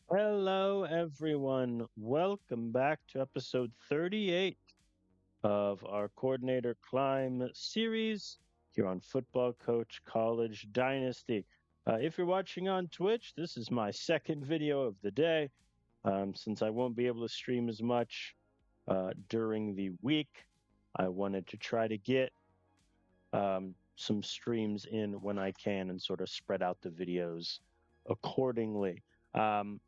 Hello, everyone. Welcome back to episode 38 of our Coordinator Climb series here on Football Coach College Dynasty. If you're watching on Twitch, this is my second video of the day since I won't be able to stream as much during the week. I wanted to try to get some streams in when I can and sort of spread out the videos accordingly.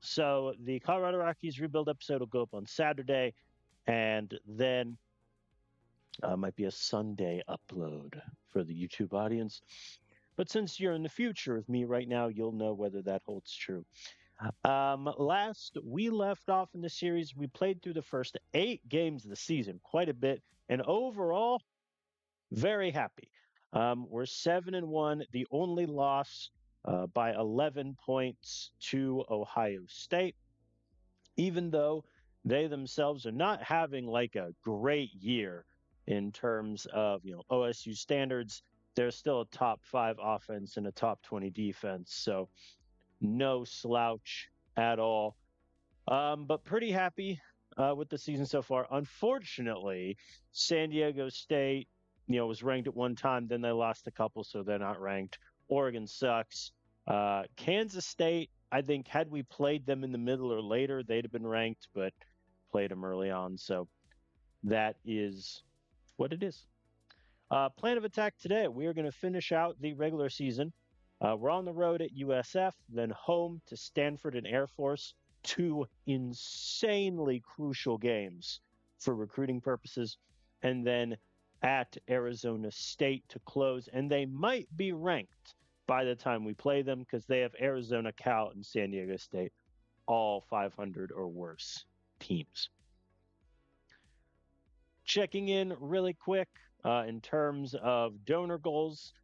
So the Colorado Rockies rebuild episode will go up on Saturday, and then might be a Sunday upload for the YouTube audience. But since you're in the future with me right now, you'll know whether that holds true. Last we left off in the series, we played through the first 8 games of the season, quite a bit, and overall, very happy. We're 7-1. The only loss by 11 points to Ohio State, even though they themselves are not having like a great year in terms of OSU standards. They're still a top 5 offense and a top 20 defense, so no slouch at all. But pretty happy with the season so far. Unfortunately, San Diego State, was ranked at one time, then they lost a couple, so they're not ranked. Oregon sucks. Kansas State, I think, had we played them in the middle or later, they'd have been ranked, but played them early on. So that is what it is. Plan of attack today. We are going to finish out the regular season. We're on the road at USF, then home to Stanford and Air Force. 2 insanely crucial games for recruiting purposes. And then at Arizona State to close. And they might be ranked by the time we play them because they have Arizona, Cal, and San Diego State, all 500 or worse teams. Checking in really quick in terms of donor goals.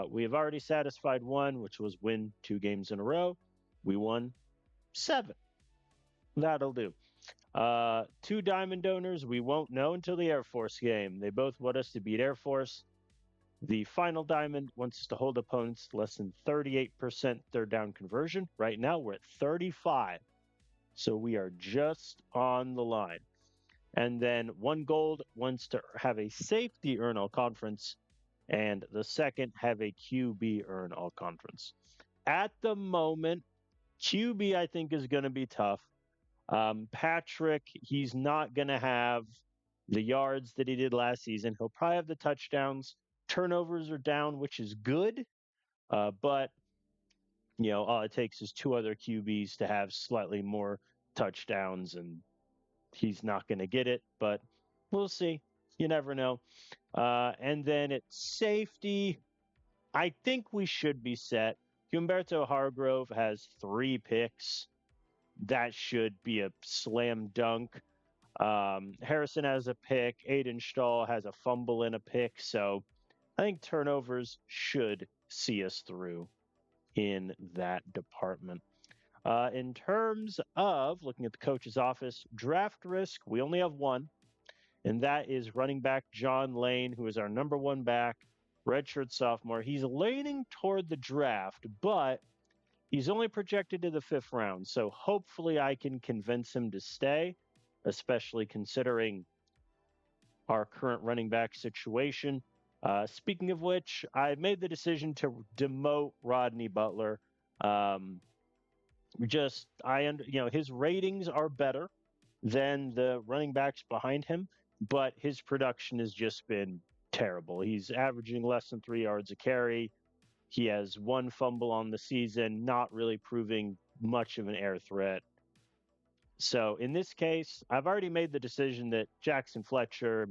We have already satisfied one, which was win 2 games in a row. We won 7. That'll do. 2 diamond donors, we won't know until the Air Force game. They both want us to beat Air Force. The final diamond wants us to hold opponents less than 38% third down conversion. Right now, we're at 35. So we are just on the line. And then 1 gold wants to have a safety earn all conference, and the second have a QB earn all conference. At the moment, QB I think is going to be tough. Patrick, he's not going to have the yards that he did last season. He'll probably have the touchdowns. Turnovers are down, which is good. But, all it takes is 2 other QBs to have slightly more touchdowns, and he's not going to get it. But we'll see. You never know. And then at safety, I think we should be set. Humberto Hargrove has 3 picks. That should be a slam dunk. Harrison has a pick. Aiden Stahl has a fumble and a pick. So I think turnovers should see us through in that department. In terms of looking at the coach's office, draft risk, we only have one, and that is running back John Lane, who is our number 1 back, redshirt sophomore. He's leaning toward the draft, but he's only projected to the 5th round. So hopefully I can convince him to stay, especially considering our current running back situation. Speaking of which, I made the decision to demote Rodney Butler. His ratings are better than the running backs behind him, but his production has just been terrible. He's averaging less than 3 yards a carry. He has 1 fumble on the season, not really proving much of an air threat. So in this case, I've already made the decision that Jackson Fletcher,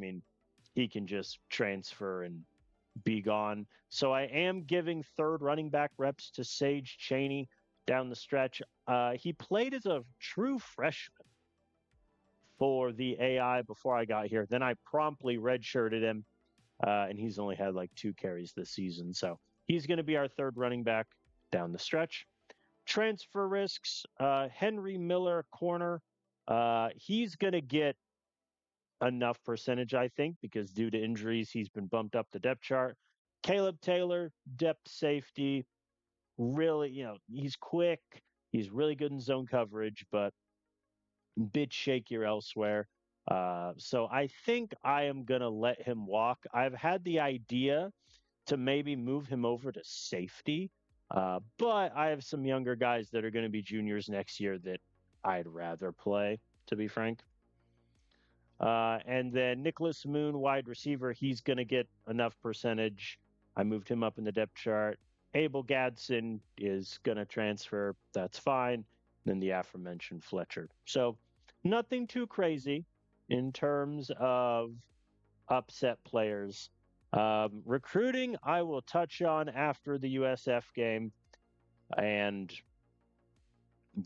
he can just transfer and be gone. So I am giving 3rd running back reps to Sage Chaney down the stretch. He played as a true freshman for the AI before I got here. Then I promptly redshirted him, and he's only had like 2 carries this season. So he's going to be our 3rd running back down the stretch. Transfer risks, Henry Miller, corner. He's going to get enough percentage, I think, because due to injuries, he's been bumped up the depth chart. Caleb Taylor, depth safety. Really, he's quick. He's really good in zone coverage, but a bit shakier elsewhere. So I think I am going to let him walk. I've had the idea to maybe move him over to safety, but I have some younger guys that are going to be juniors next year that I'd rather play, to be frank. And then Nicholas Moon, wide receiver, he's going to get enough percentage. I moved him up in the depth chart. Abel Gadsden is going to transfer. That's fine. Then the aforementioned Fletcher. So nothing too crazy in terms of upset players. Recruiting, I will touch on after the USF game, and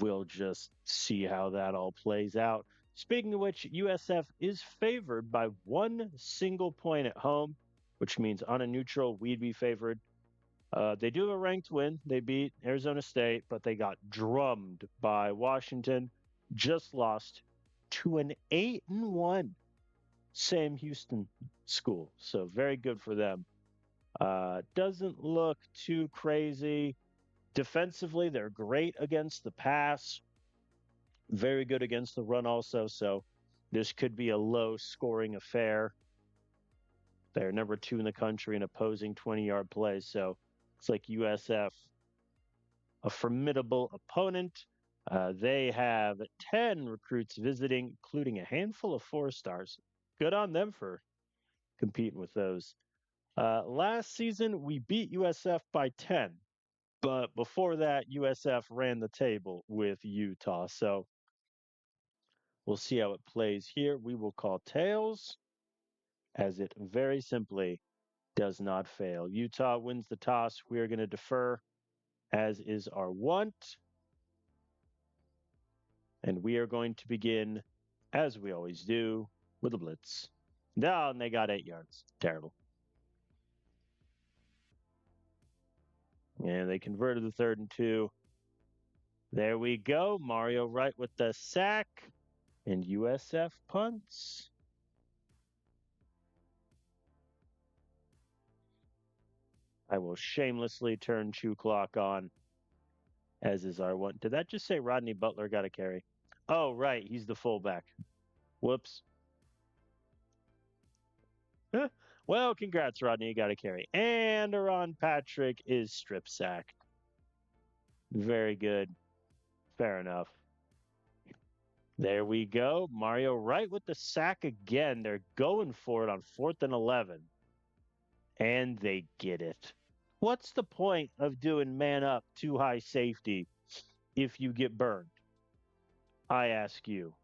we'll just see how that all plays out. Speaking of which, USF is favored by 1 single point at home, which means on a neutral, we'd be favored. They do have a ranked win. They beat Arizona State, but they got drummed by Washington. Just lost to an 8-1 Sam Houston school. So very good for them. Doesn't look too crazy. Defensively, they're great against the pass. Very good against the run also. So this could be a low scoring affair. They're number 2 in the country in opposing 20-yard plays. So it's like USF, a formidable opponent. They have 10 recruits visiting, including a handful of 4-stars. Good on them for competing with those. Last season, we beat USF by 10. But before that, USF ran the table with Utah. So we'll see how it plays here. We will call tails, as it very simply does not fail. Utah wins the toss. We are going to defer, as is our want. And we are going to begin, as we always do, with a blitz. No, and they got 8 yards. Terrible. And they converted the 3rd and 2. There we go. Mario Wright with the sack. And USF punts. I will shamelessly turn Chew Clock on, as is our one. Did that just say Rodney Butler got a carry? Oh, right. He's the fullback. Whoops. Well, congrats, Rodney. You got a carry. And Aaron Patrick is strip sacked. Very good. Fair enough. There we go. Mario Wright with the sack again. They're going for it on 4th and 11. And they get it. What's the point of doing man up, too high safety if you get burned? I ask you.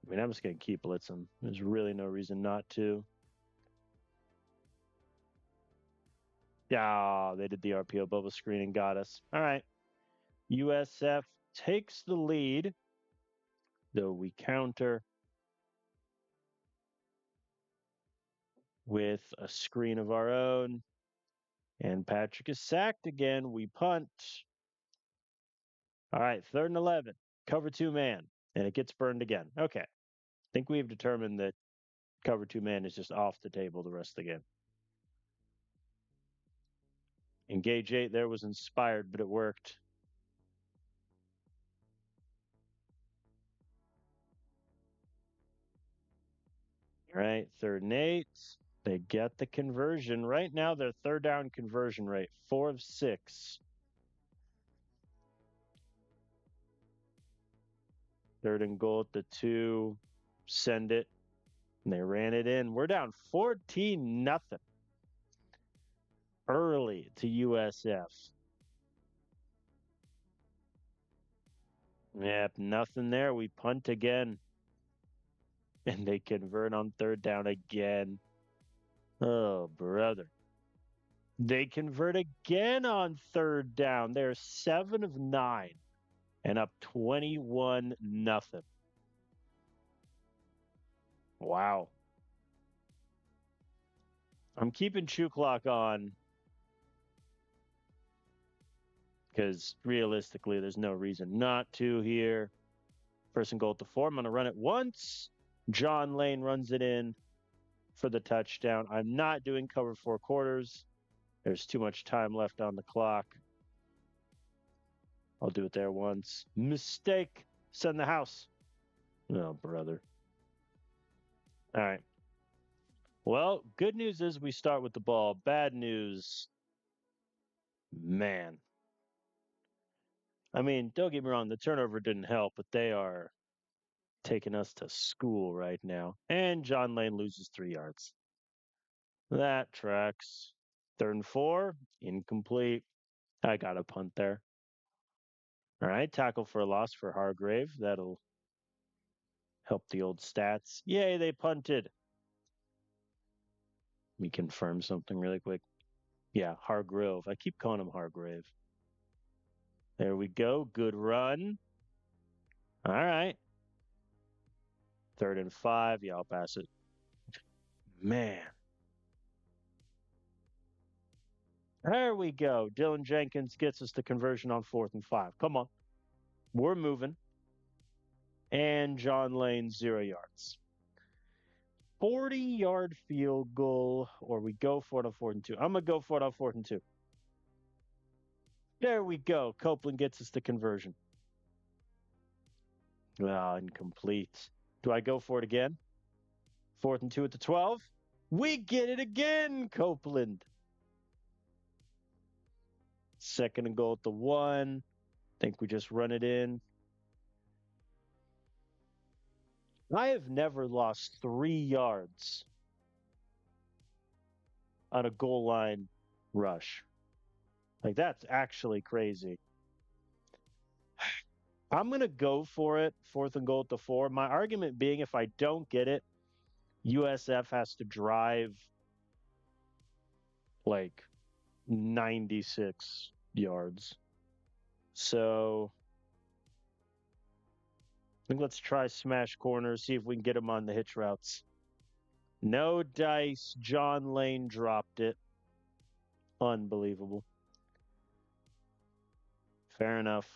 I mean, I'm just going to keep blitzing. There's really no reason not to. Yeah, they did the RPO bubble screen and got us. All right. USF takes the lead, though we counter with a screen of our own. And Patrick is sacked again. We punt. All right, 3rd and 11. Cover 2 man. And it gets burned again. Okay. I think we've determined that cover 2 man is just off the table the rest of the game. Engage 8 there was inspired, but it worked. All right, 3rd and 8. They get the conversion. Right now, their 3rd down conversion rate, 4 of 6. 3rd and goal at the 2. Send it. And they ran it in. We're down 14-0 early to USF. Yep, nothing there. We punt again. And they convert on 3rd down again. Oh, brother. They convert again on 3rd down. They're 7 of 9 and up 21-0. Wow. I'm keeping Chew Clock on because realistically, there's no reason not to here. 1st and goal at the 4. I'm going to run it once. John Lane runs it in for the touchdown. I'm not doing cover 4 quarters. There's too much time left on the clock. I'll do it there once. Mistake. Send the house. Oh, brother. All right. Well, good news is we start with the ball. Bad news, man. I mean, don't get me wrong, the turnover didn't help, but they are taking us to school right now. And John Lane loses 3 yards. That tracks. 3rd and 4, incomplete. I got a punt there. All right, tackle for a loss for Hargrave. That'll help the old stats. Yay, they punted. Let me confirm something really quick. Yeah, Hargrove. I keep calling him Hargrave. There we go. Good run. All right. 3rd and 5. Yeah, I'll pass it. Man. There we go. Dylan Jenkins gets us the conversion on 4th and 5. Come on. We're moving. And John Lane, 0 yards. 40-yard field goal, or we go for it on 4th and 2. I'm going to go for it on 4th and 2. There we go. Copeland gets us the conversion. Incomplete. Do I go for it again? 4th and 2 at the 12. We get it again, Copeland. 2nd and goal at the 1. Think we just run it in. I have never lost 3 yards on a goal line rush. Like, that's actually crazy. I'm going to go for it, 4th and goal at the 4. My argument being, if I don't get it, USF has to drive like 96 yards. So I think let's try smash corners, see if we can get them on the hitch routes. No dice. John Lane dropped it. Unbelievable. Fair enough.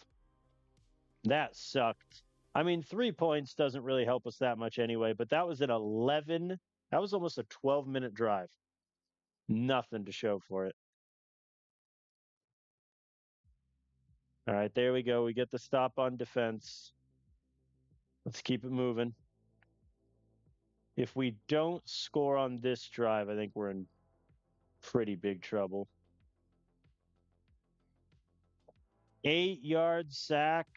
That sucked. I mean, 3 points doesn't really help us that much anyway, but that was that was almost a 12-minute drive. Nothing to show for it. All right, there we go. We get the stop on defense. Let's keep it moving. If we don't score on this drive, I think we're in pretty big trouble. 8-yard sack.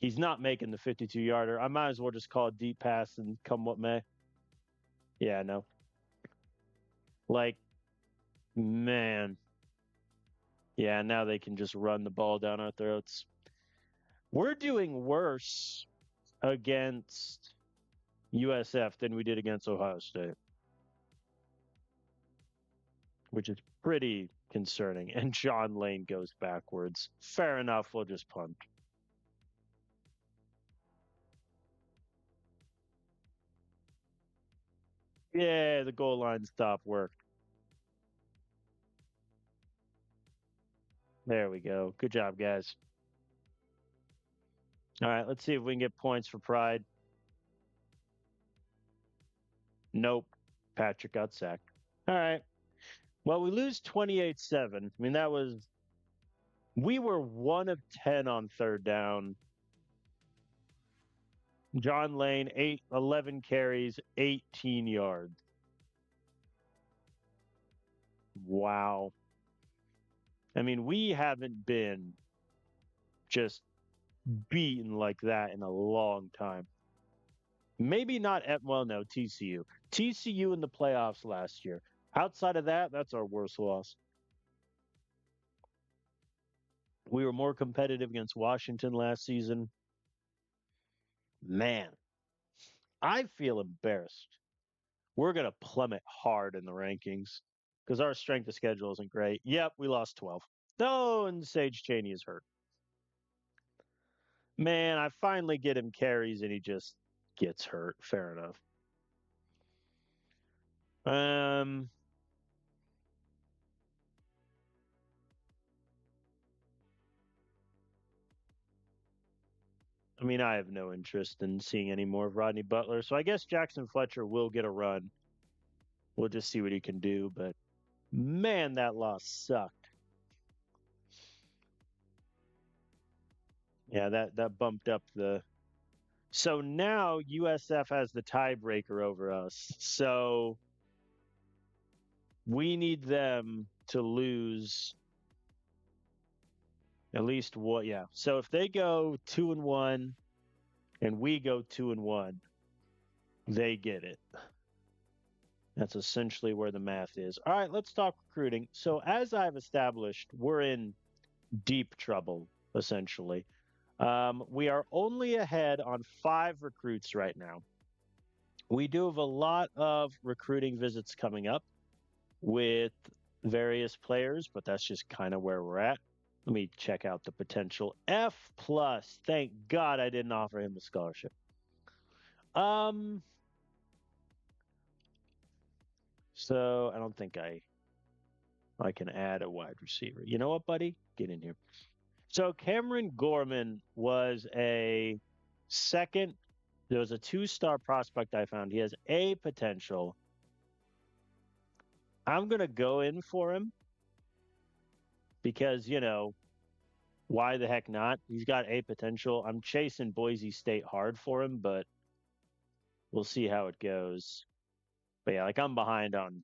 He's not making the 52-yarder. I might as well just call it deep pass and come what may. Yeah, no. Like, man. Yeah, now they can just run the ball down our throats. We're doing worse against USF than we did against Ohio State, which is pretty concerning. And John Lane goes backwards. Fair enough. We'll just punt. Yeah, the goal line stop worked. There we go. Good job, guys. All right, let's see if we can get points for Pride. Nope. Patrick got sacked. All right. Well, we lose 28-7. I mean, we were 1 of 10 on 3rd down. John Lane, 11 carries, 18 yards. Wow. I mean, we haven't been just beaten like that in a long time. Maybe not no, TCU. TCU in the playoffs last year. Outside of that, that's our worst loss. We were more competitive against Washington last season. Man, I feel embarrassed. We're going to plummet hard in the rankings because our strength of schedule isn't great. Yep, we lost 12. Oh, and Sage Chaney is hurt. Man, I finally get him carries and he just gets hurt. Fair enough. I mean, I have no interest in seeing any more of Rodney Butler, so I guess Jackson Fletcher will get a run. We'll just see what he can do. But man, that loss sucked. Yeah, that bumped up the. So now USF has the tiebreaker over us. So we need them to lose at least what? Yeah. So if they go 2-1 and we go 2-1, they get it. That's essentially where the math is. All right, let's talk recruiting. So as I've established, we're in deep trouble essentially. We are only ahead on 5 recruits right now. We do have a lot of recruiting visits coming up with various players, but that's just kind of where we're at. Let me check out the potential. F plus. Thank God I didn't offer him a scholarship. So I don't think I can add a wide receiver. You know what, buddy? Get in here. So Cameron Gorman was a second. There was a 2-star prospect I found. He has A potential. I'm gonna go in for him because why the heck not? He's got A potential. I'm chasing Boise State hard for him, but we'll see how it goes. But yeah, like I'm behind on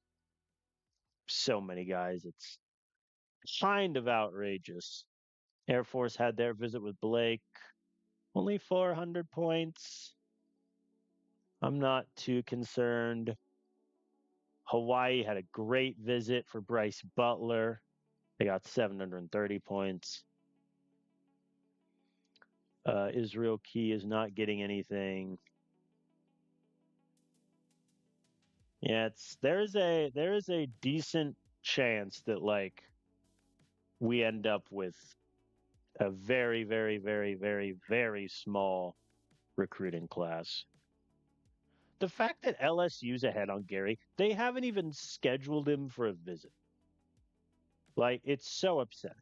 so many guys. It's kind of outrageous. Air Force had their visit with Blake. Only 400 points. I'm not too concerned. Hawaii had a great visit for Bryce Butler. They got 730 points. Israel Key is not getting anything. Yeah, there is a decent chance that like we end up with a very, very, very, very, very small recruiting class. The fact that LSU's ahead on Gary, they haven't even scheduled him for a visit. Like, it's so upsetting.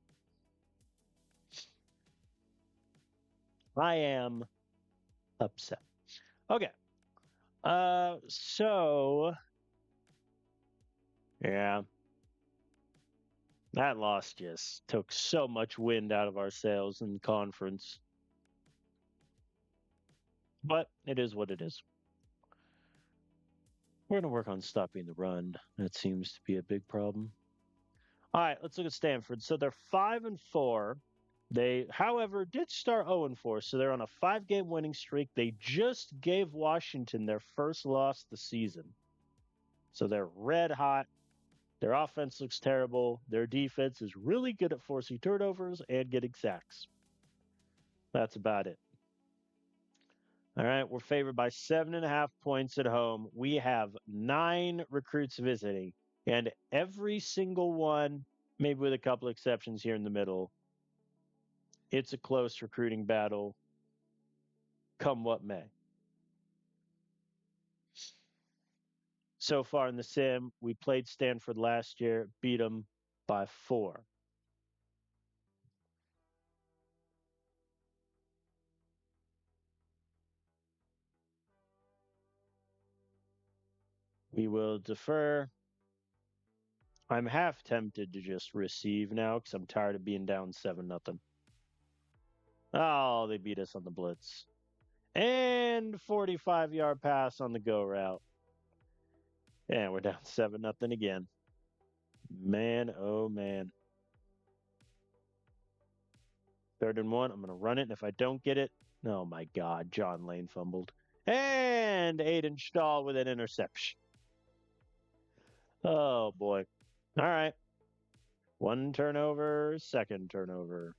I am upset. Okay. So yeah, that loss just took so much wind out of our sails in conference. But it is what it is. We're going to work on stopping the run. That seems to be a big problem. All right, let's look at Stanford. So they're 5-4. They, however, did start 0-4, so they're on a 5-game winning streak. They just gave Washington their first loss of the season. So they're red hot. Their offense looks terrible. Their defense is really good at forcing turnovers and getting sacks. That's about it. All right, we're favored by 7.5 points at home. We have 9 recruits visiting, and every single one, maybe with a couple exceptions here in the middle, it's a close recruiting battle, come what may. So far in the sim, we played Stanford last year, beat them by 4. We will defer. I'm half tempted to just receive now because I'm tired of being down 7-0. Oh, they beat us on the blitz. And 45-yard pass on the go route. And we're down 7-0 again. Man, oh man. 3rd and 1. I'm going to run it. And if I don't get it, oh my God, John Lane fumbled. And Aiden Stahl with an interception. Oh boy. All right. 1 turnover, 2nd turnover.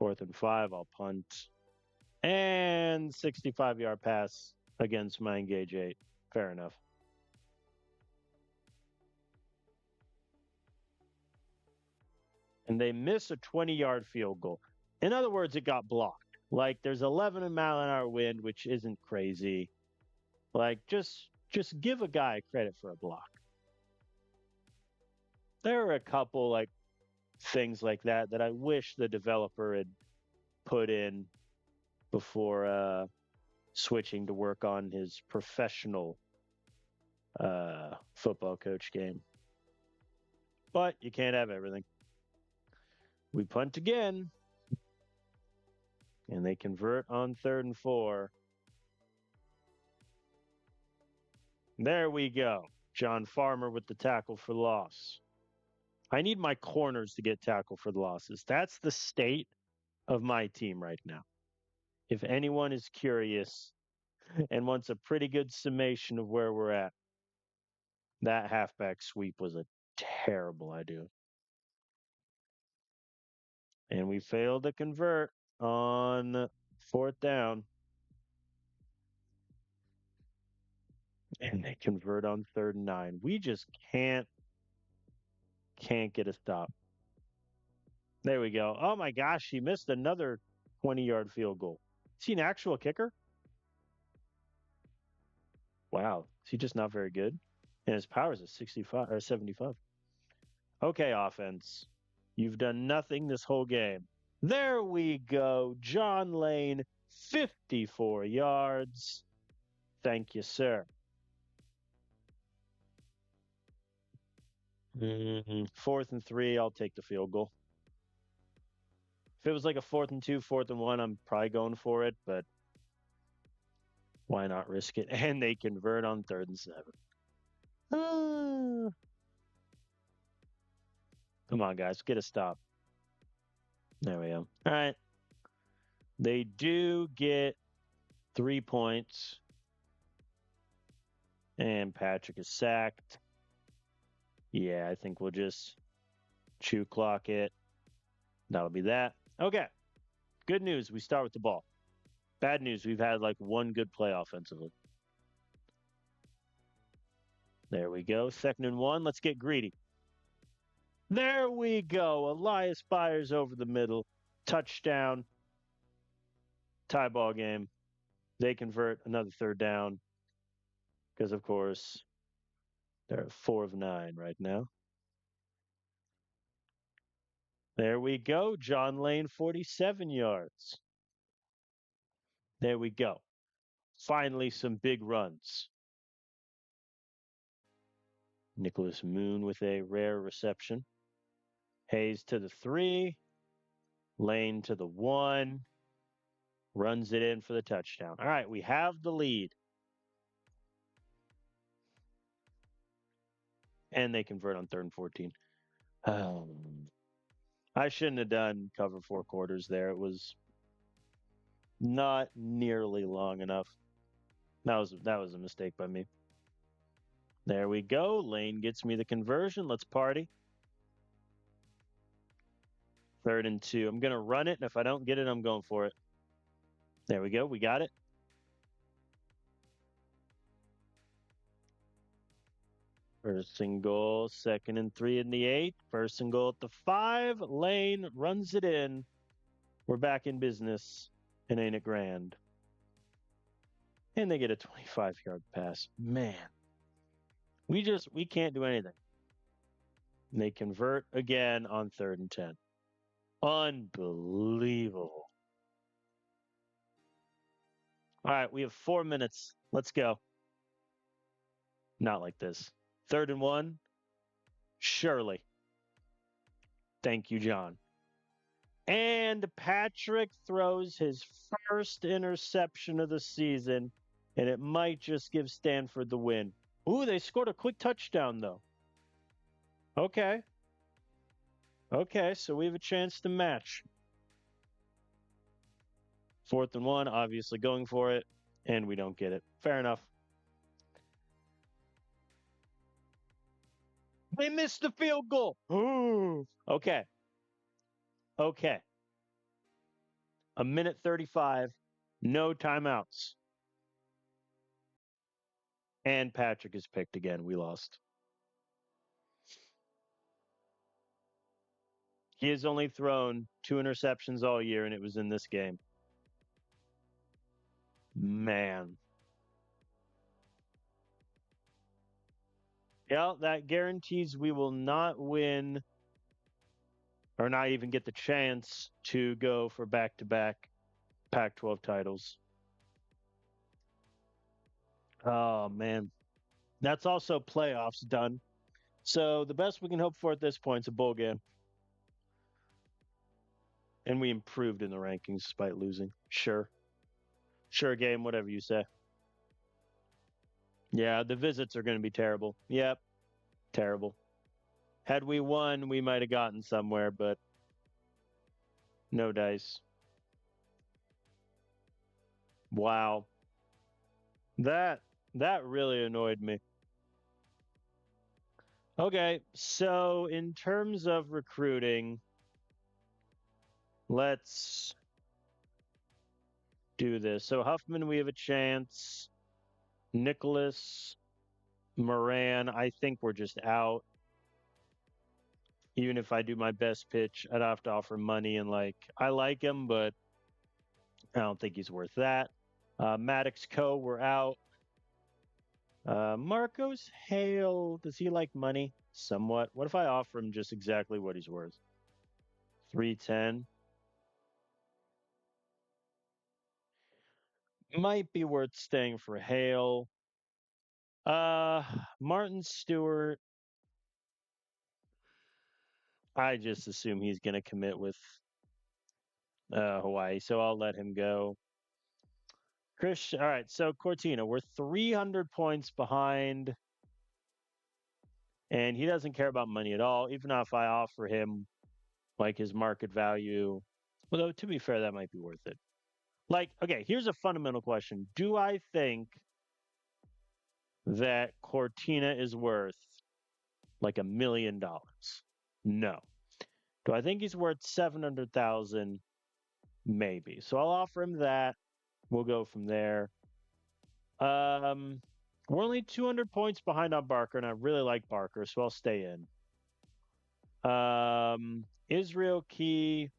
4th and 5. I'll punt. And 65-yard pass against my engage 8. Fair enough. And they miss a 20-yard field goal. In other words, it got blocked. Like there's 11-mile-an-hour wind, which isn't crazy. Like just give a guy credit for a block. There are a couple like things like that I wish the developer had put in before switching to work on his professional football coach game. But you can't have everything. We punt again, and they convert on 3rd and 4. There we go. John Farmer with the tackle for loss. I need my corners to get tackle for the losses. That's the state of my team right now. If anyone is curious and wants a pretty good summation of where we're at, that halfback sweep was a terrible idea. And we failed to convert on 4th down. And they convert on 3rd and 9. We just can't get a stop. There we go. Oh my gosh, he missed another 20-yard field goal. Is he an actual kicker? Wow. Is he just not very good? And his power is a 65 or 75. Okay, offense. You've done nothing this whole game. There we go. John Lane, 54 yards. Thank you, sir. 4th and 3, I'll take the field goal. If it was like a 4th and 2, 4th and 1, I'm probably going for it, but why not risk it? And they convert on 3rd and 7. Come on, guys, get a stop. There we go. All right. They do get 3 points. And Patrick is sacked. Yeah, I think we'll just chew clock it. That'll be that. Okay. Good news. We start with the ball. Bad news. We've had like one good play offensively. There we go. 2nd and 1. Let's get greedy. There we go. Elias Byers over the middle. Touchdown. Tie ball game. They convert another 3rd down. Because, of course, they're at 4 of 9 right now. There we go. John Lane, 47 yards. There we go. Finally, some big runs. Nicholas Moon with a rare reception. Hayes to the 3. Lane to the 1. Runs it in for the touchdown. All right, we have the lead. And they convert on 3rd and 14. I shouldn't have done cover 4 quarters there. It was not nearly long enough. That was a mistake by me. There we go. Lane gets me the conversion. Let's party. 3rd and 2. I'm going to run it, and if I don't get it, I'm going for it. There we go. We got it. First and goal, 2nd and 3 in the 8. First and goal at the 5. Lane runs it in. We're back in business, and ain't it grand? And they get a 25-yard pass. Man, we can't do anything. And they convert again on 3rd and 10. Unbelievable. All right, we have 4 minutes. Let's go. Not like this. 3rd and 1. Surely. Thank you, John. And Patrick throws his first interception of the season, and it might just give Stanford the win. Ooh, they scored a quick touchdown, though. Okay. Okay, so we have a chance to match. 4th and 1, obviously going for it, and we don't get it. Fair enough. They missed the field goal. Ooh. Okay. Okay. 1:35, no timeouts. And Patrick is picked again. We lost. He has only thrown 2 interceptions all year, and it was in this game. Man. Yeah, that guarantees we will not win or not even get the chance to go for back-to-back Pac-12 titles. Oh, man. That's also playoffs done. So the best we can hope for at this point is a bowl game. And we improved in the rankings despite losing. Sure. Sure, game, whatever you say. Yeah, the visits are going to be terrible. Yep, terrible. Had we won, we might have gotten somewhere, but no dice. Wow. That that really annoyed me. Okay, so in terms of recruiting, let's do this. So Huffman, we have a chance. Nicholas, Moran, I think we're just out. Even if I do my best pitch, I'd have to offer money and I like him, but I don't think he's worth that. Maddox Co, we're out. Marcos Hale, does he like money? Somewhat. What if I offer him just exactly what he's worth? 310. Might be worth staying for Hale. Uh, Martin Stewart. I just assume he's going to commit with Hawaii, so I'll let him go. Chris, all right. So Cortina, we're 300 points behind, and he doesn't care about money at all. Even if I offer him his market value, although to be fair, that might be worth it. Okay, here's a fundamental question: do I think that Cortina is worth $1 million? No. Do I think he's worth 700,000? Maybe. So I'll offer him that. We'll go from there. We're only 200 points behind on Barker, and I really like Barker, so I'll stay in. Israel Key.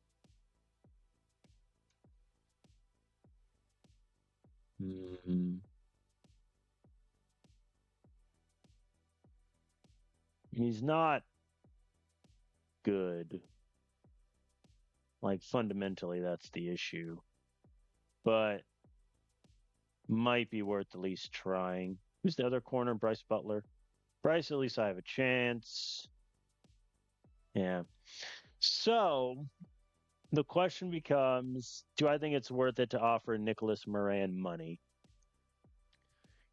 He's not good. Fundamentally, that's the issue. But might be worth at least trying. Who's the other corner? Bryce Butler. Bryce, at least I have a chance. Yeah. So the question becomes, do I think it's worth it to offer Nicholas Moran money?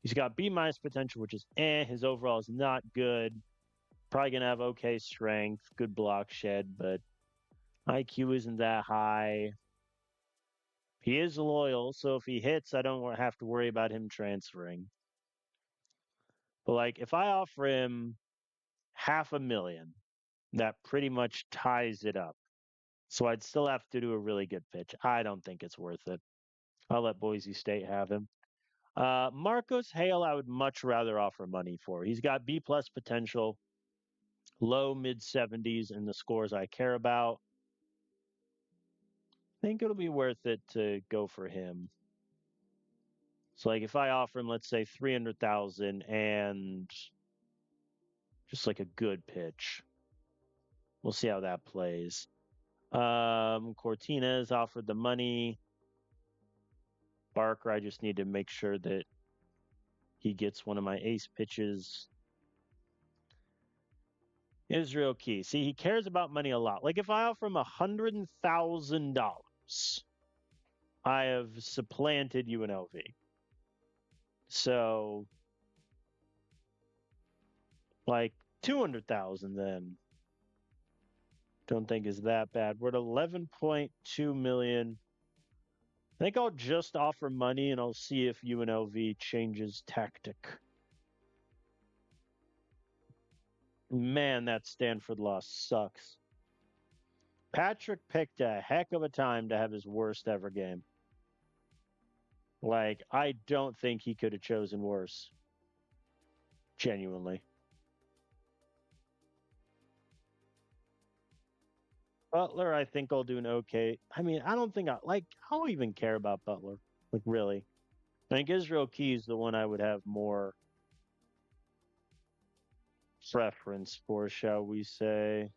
He's got B- potential, which is His overall is not good. Probably going to have okay strength, good block shed, but IQ isn't that high. He is loyal, so if he hits, I don't have to worry about him transferring. But if I offer him $500,000, that pretty much ties it up. So I'd still have to do a really good pitch. I don't think it's worth it. I'll let Boise State have him. Marcos Hale, I would much rather offer money for. He's got B+ potential, low mid 70s in the scores I care about. I think it'll be worth it to go for him. So if I offer him, let's say 300,000 and just a good pitch, we'll see how that plays. Cortines offered the money. Barker, I just need to make sure that he gets one of my ace pitches. Israel Key. See, he cares about money a lot. If I offer him $100,000, I have supplanted UNLV. So, 200,000 then. Don't think is that bad. We're at 11.2 million. I think I'll just offer money and I'll see if UNLV changes tactic. Man, that Stanford loss sucks. Patrick picked a heck of a time to have his worst ever game. I don't think he could have chosen worse. Genuinely. Butler, I think I'll do an okay. I mean, I don't think I don't even care about Butler. Really. I think Israel Key is the one I would have more preference for, shall we say.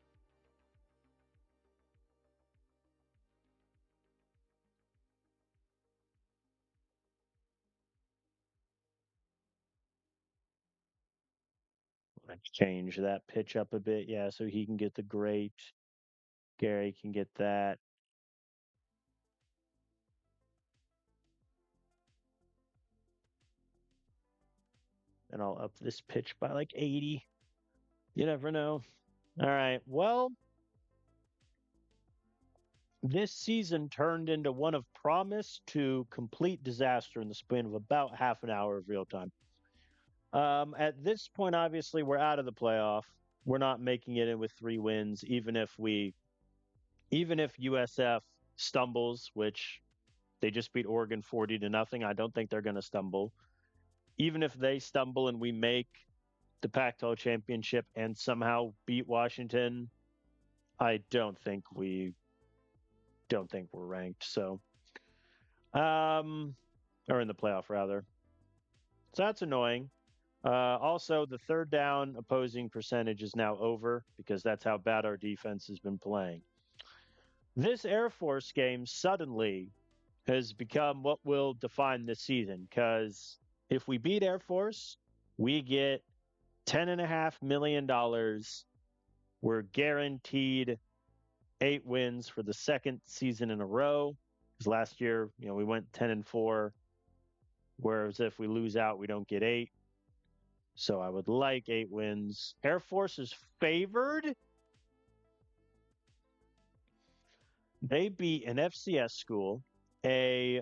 Change that pitch up a bit, yeah, so he can get the great. Gary can get that. And I'll up this pitch by like 80. You never know. All right. Well, this season turned into one of promise to complete disaster in the span of about half an hour of real time. At this point, obviously, we're out of the playoff. We're not making it in with 3 wins, even if USF stumbles, which they just beat Oregon 40-0. I don't think they're going to stumble. Even if they stumble and we make the Pac-12 championship and somehow beat Washington, I don't think we're ranked. So, or in the playoff rather. So that's annoying. Also, the third down opposing percentage is now over because that's how bad our defense has been playing. This Air Force game suddenly has become what will define this season because if we beat Air Force, we get $10.5 million. We're guaranteed 8 wins for the second season in a row. Because last year, we went 10-4. Whereas if we lose out, we don't get 8. So I would like 8 wins. Air Force is favored. They beat an FCS school, a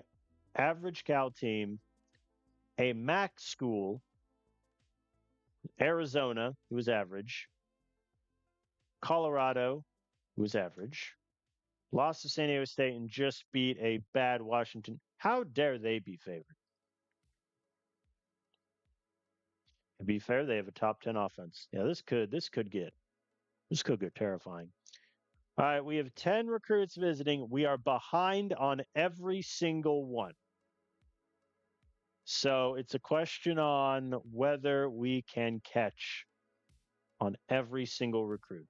average Cal team, a MAC school, Arizona, who was average, Colorado, who was average, lost to San Diego State, and just beat a bad Washington. How dare they be favored? To be fair, they have a top 10 offense. Yeah, this could get terrifying. All right, we have 10 recruits visiting. We are behind on every single one. So it's a question on whether we can catch on every single recruit.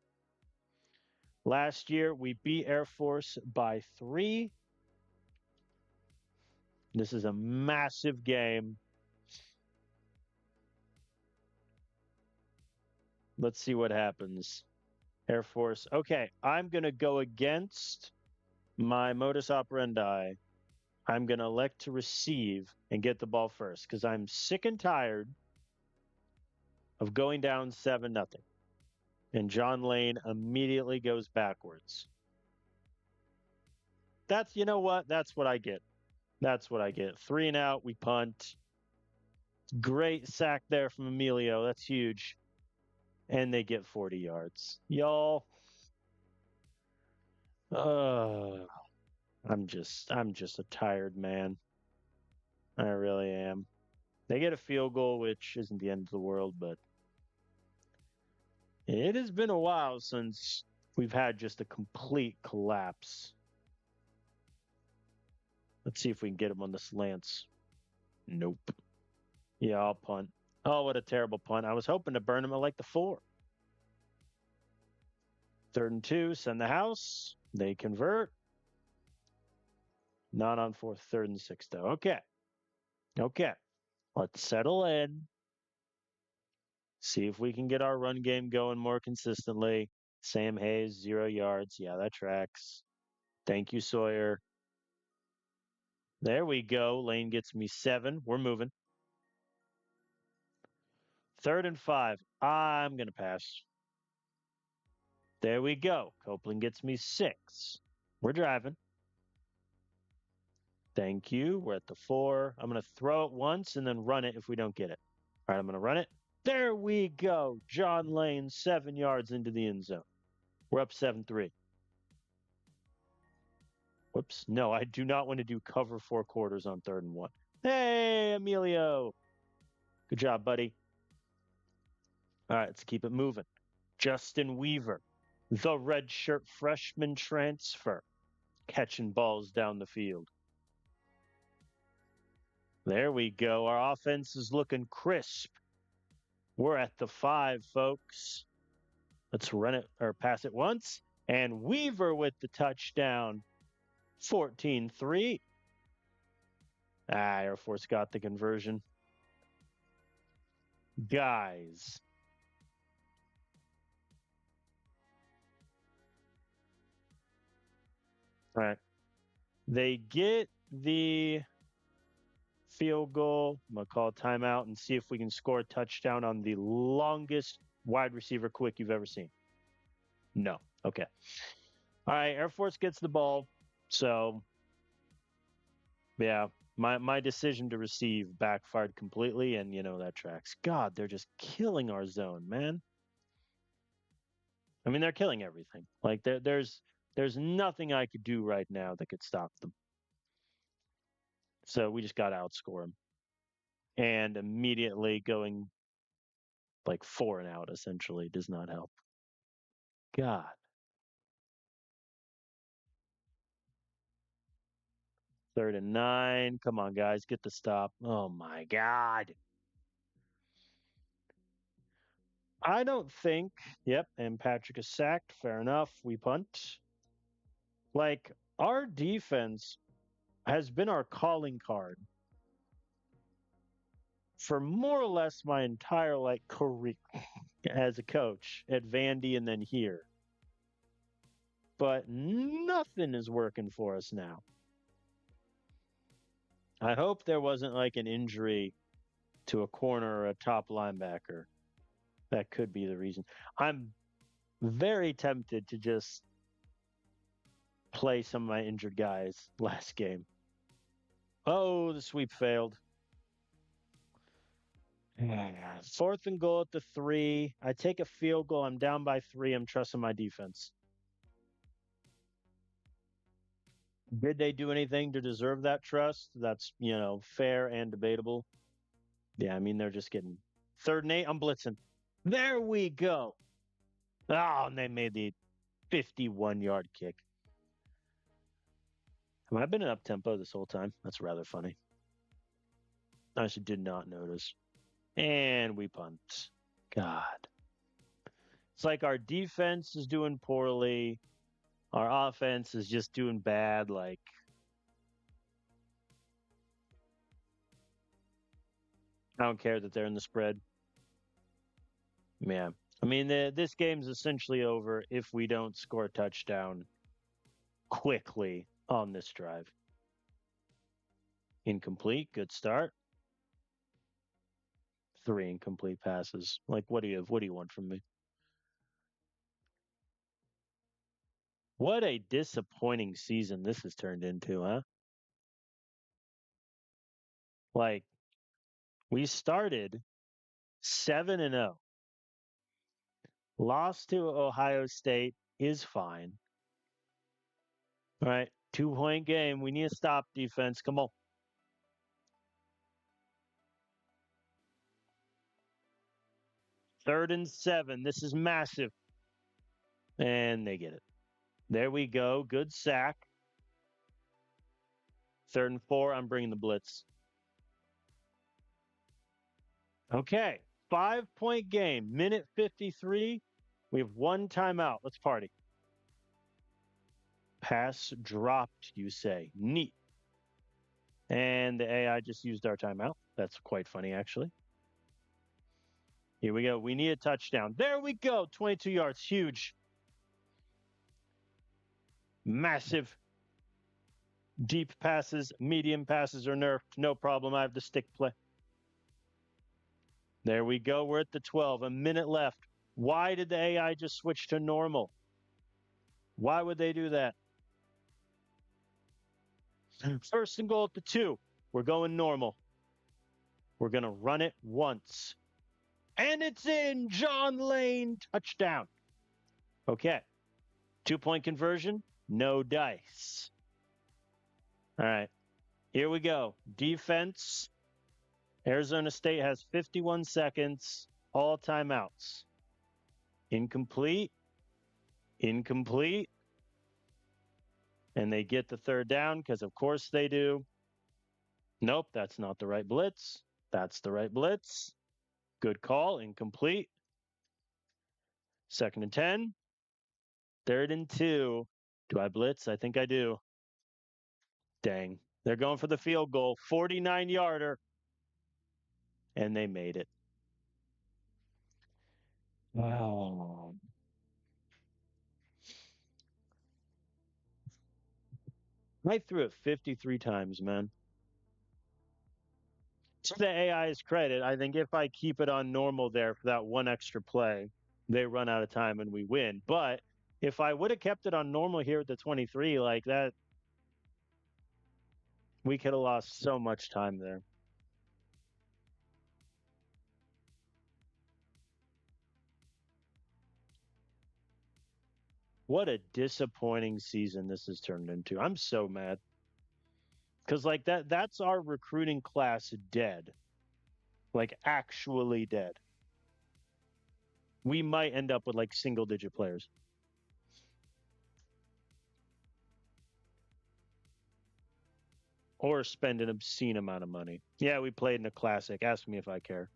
Last year, we beat Air Force by 3. This is a massive game. Let's see what happens. Air Force. Okay, I'm going to go against my modus operandi. I'm going to elect to receive and get the ball first because I'm sick and tired of going down 7-0. And John Lane immediately goes backwards. You know what? That's what I get. That's what I get. 3 and out, we punt. Great sack there from Emilio. That's huge. And they get 40 yards. Y'all. I'm just a tired man. I really am. They get a field goal, which isn't the end of the world, but it has been a while since we've had just a complete collapse. Let's see if we can get him on the slants. Nope. Yeah, I'll punt. Oh, what a terrible punt. I was hoping to burn him at like the 4. 3rd and 2, send the house. They convert. Not on 4th, 3rd and 6, though. Okay. Let's settle in. See if we can get our run game going more consistently. Sam Hayes, 0 yards. Yeah, that tracks. Thank you, Sawyer. There we go. Lane gets me 7. We're moving. 3rd and 5. I'm going to pass. There we go. Copeland gets me 6. We're driving. Thank you. We're at the 4. I'm going to throw it once and then run it if we don't get it. All right, I'm going to run it. There we go. John Lane, 7 yards into the end zone. We're up 7-3. Whoops. No, I do not want to do cover 4 quarters on 3rd and 1. Hey, Emilio. Good job, buddy. All right, let's keep it moving. Justin Weaver, the redshirt freshman transfer, catching balls down the field. There we go. Our offense is looking crisp. We're at the 5, folks. Let's run it or pass it once. And Weaver with the touchdown. 14-3. Air Force got the conversion. Guys, All right. They get the field goal. I'm going to call a timeout and see if we can score a touchdown on the longest wide receiver quick you've ever seen. No. Okay. All right. Air Force gets the ball. So, yeah, my decision to receive backfired completely. And, that tracks. God, they're just killing our zone, man. I mean, they're killing everything. Like, there's nothing I could do right now that could stop them. So we just got to outscore them. And immediately going like 4 and out essentially does not help. God. 3rd and 9. Come on, guys, get the stop. Oh my God. I don't think. Yep, and Patrick is sacked. Fair enough. We punt. Like, our defense has been our calling card for more or less my entire career as a coach at Vandy and then here. But nothing is working for us now. I hope there wasn't like an injury to a corner or a top linebacker. That could be the reason. I'm very tempted to just play some of my injured guys last game. Oh, the sweep failed. 4th and goal at the 3. I take a field goal. I'm down by 3. I'm trusting my defense. Did they do anything to deserve that trust? That's, fair and debatable. Yeah, I mean, they're just getting 3rd and 8. I'm blitzing. There we go. Oh, and they made the 51-yard kick. Have I been in up tempo this whole time? That's rather funny. I actually did not notice. And we punt. God. It's like our defense is doing poorly. Our offense is just doing bad. Like, I don't care that they're in the spread. Yeah. I mean, this game's essentially over if we don't score a touchdown quickly on this drive. Incomplete. Good start. 3 incomplete passes. Like, what do you want from me? What a disappointing season this has turned into, huh? Like, we started 7 and 0. Lost to Ohio State is fine. All right, 2-point game. We need to stop defense. Come on. 3rd and 7. This is massive. And they get it. There we go. Good sack. 3rd and 4. I'm bringing the blitz. Okay. 5-point game. Minute 53. We have 1 timeout. Let's party. Pass dropped, you say. Neat. And the AI just used our timeout. That's quite funny, actually. Here we go. We need a touchdown. There we go. 22 yards. Huge. Massive. Deep passes, medium passes are nerfed. No problem. I have the stick play. There we go. We're at the 12. A minute left. Why did the AI just switch to normal? Why would they do that? 1st and goal at the 2. We're going normal. We're going to run it once. And it's in. John Lane, touchdown. Okay. 2-point conversion. No dice. All right. Here we go. Defense. Arizona State has 51 seconds. All timeouts. Incomplete. Incomplete. And they get the 3rd down because, of course, they do. Nope, that's not the right blitz. That's the right blitz. Good call. Incomplete. 2nd and 10. 3rd and 2. Do I blitz? I think I do. Dang. They're going for the field goal. 49-yarder. And they made it. Wow. I threw it 53 times, man. To the AI's credit, I think if I keep it on normal there for that one extra play, they run out of time and we win. But if I would have kept it on normal here at the 23, like that, we could have lost so much time there. What a disappointing season this has turned into. I'm so mad. Cuz like that's our recruiting class dead. Like actually dead. We might end up with like single digit players. Or spend an obscene amount of money. Yeah, we played in a classic. Ask me if I care.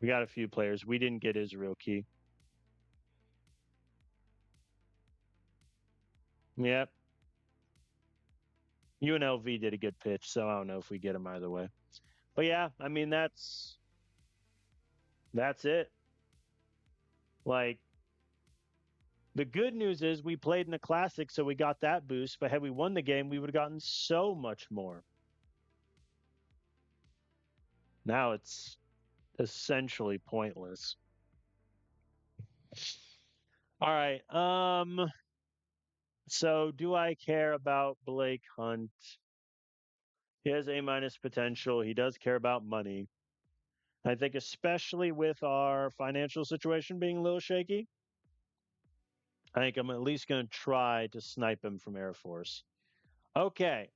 We got a few players. We didn't get Israel Key. Yep. UNLV did a good pitch, so I don't know if we get him either way. But yeah, I mean that's it. Like the good news is we played in a classic, so we got that boost. But had we won the game, we would have gotten so much more. Now it's essentially pointless. All right. So do I care about Blake Hunt? He has A minus potential. He does care about money. I think especially with our financial situation being a little shaky, I think I'm at least going to try to snipe him from Air Force. Okay.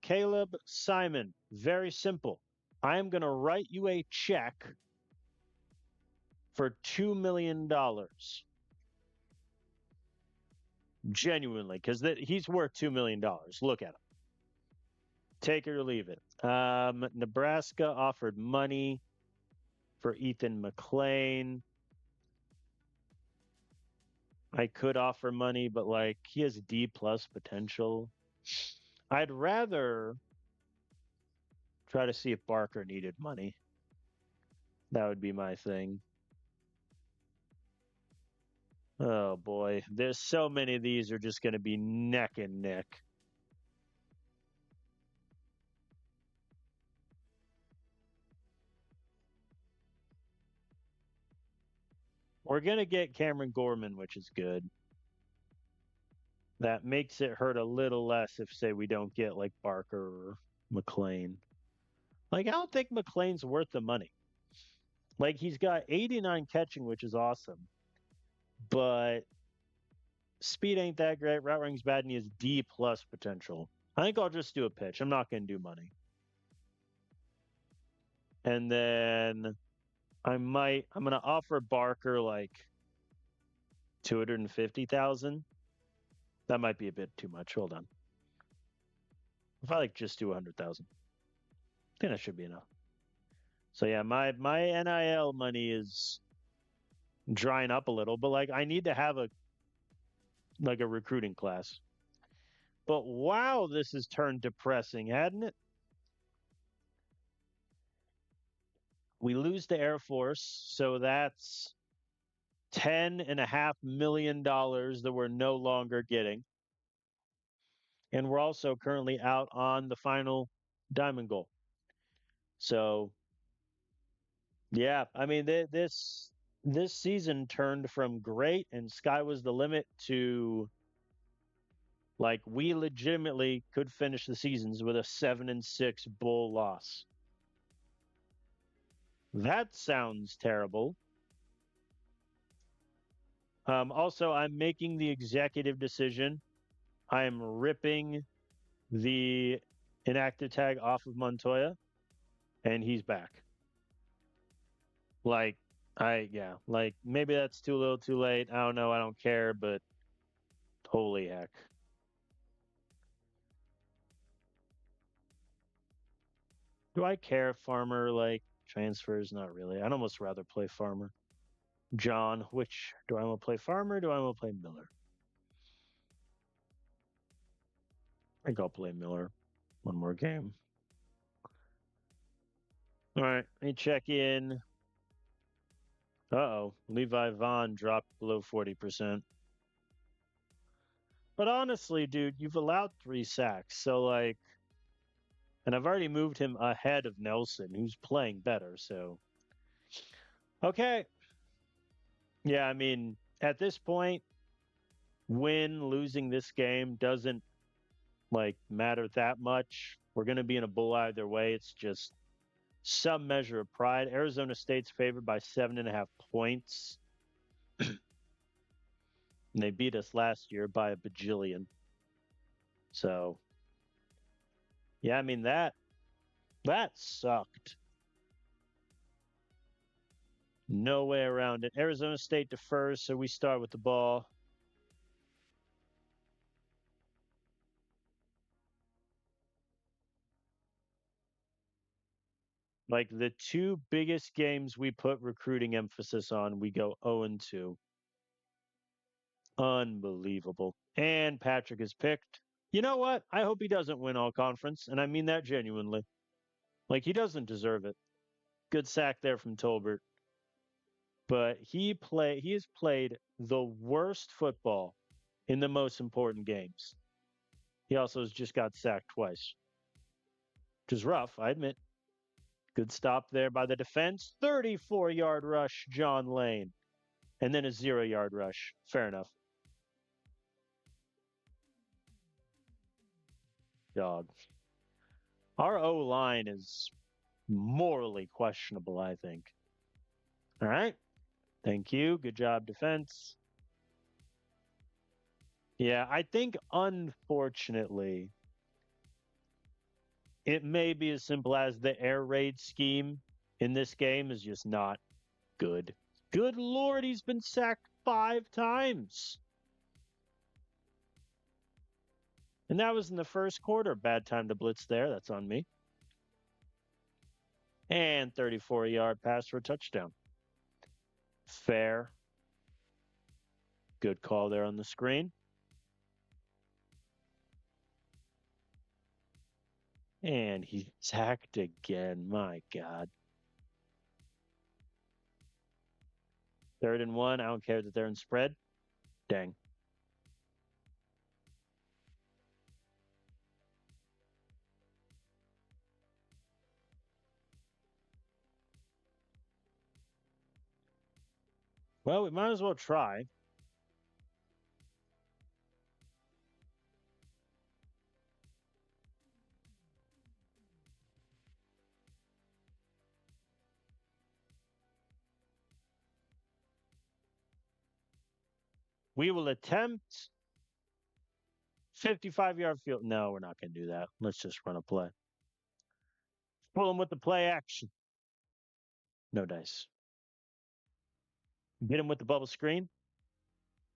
Caleb Simon, very simple. I am going to write you a check for $2 million. Genuinely, because he's worth $2 million. Look at him. Take it or leave it. Nebraska offered money for Ethan McClain. I could offer money, but like he has D plus potential. I'd rather try to see if Barker needed money. That would be my thing. Oh boy, there's so many of these are just going to be neck and neck. We're going to get Cameron Gorman, which is good. That makes it hurt a little less if, say, we don't get like Barker or McClain. Like, I don't think McClain's worth the money. Like, he's got 89 catching, which is awesome. But speed ain't that great. Route running's bad, and he has D plus potential. I think I'll just do a pitch. I'm not going to do money. And then I'm going to offer Barker like 250,000. That might be a bit too much. Hold on. If I like just do 100,000, I think that should be enough. So yeah, my NIL money is drying up a little, but like I need to have a recruiting class. But wow, this has turned depressing, hadn't it? We lose the Air Force, so that's $10.5 million that we're no longer getting. And we're also currently out on the final diamond goal. So yeah, I mean this season turned from great and sky was the limit to like we legitimately could finish the seasons with a 7-6 bull loss. That sounds terrible. Also, I'm making the executive decision. I am ripping the inactive tag off of Montoya, and he's back. Like, like maybe that's too little too late. I don't know. I don't care, but holy heck. Do I care if Farmer like transfers? Not really. I'd almost rather play Farmer. John, which do I want to play Farmer? Do I want to play Miller? I think I'll play Miller. One more game. All right, let me check in. Uh-oh. Levi Vaughn dropped below 40%. But honestly, dude, you've allowed 3 sacks. So, like, and I've already moved him ahead of Nelson, who's playing better. So, okay. Yeah, I mean, at this point, losing this game doesn't like matter that much. We're going to be in a bull either way. It's just some measure of pride. Arizona State's favored by 7.5 points. And they beat us last year by a bajillion. So, yeah, I mean that sucked. No way around it. Arizona State defers, so we start with the ball. Like the two biggest games we put recruiting emphasis on, we go 0-2. Unbelievable. And Patrick is picked. You know what? I hope he doesn't win all conference, and I mean that genuinely. Like he doesn't deserve it. Good sack there from Tolbert. But he has played the worst football in the most important games. He also has just got sacked twice. Which is rough, I admit. Good stop there by the defense. 34-yard rush, John Lane. And then a 0-yard rush. Fair enough. Dog. Our O-line is morally questionable, I think. All right. Thank you. Good job, defense. Yeah, I think unfortunately, it may be as simple as the air raid scheme in this game is just not good. Good Lord, he's been sacked 5 times. And that was in the first quarter. Bad time to blitz there. That's on me. And 34-yard pass for a touchdown. Fair. Good call there on the screen. And he's sacked again. My God. 3rd and 1. I don't care that they're in spread. Dang. Well, we might as well try. We will attempt 55-yard field. No, we're not going to do that. Let's just run a play. Pull him with the play action. No dice. Get him with the bubble screen?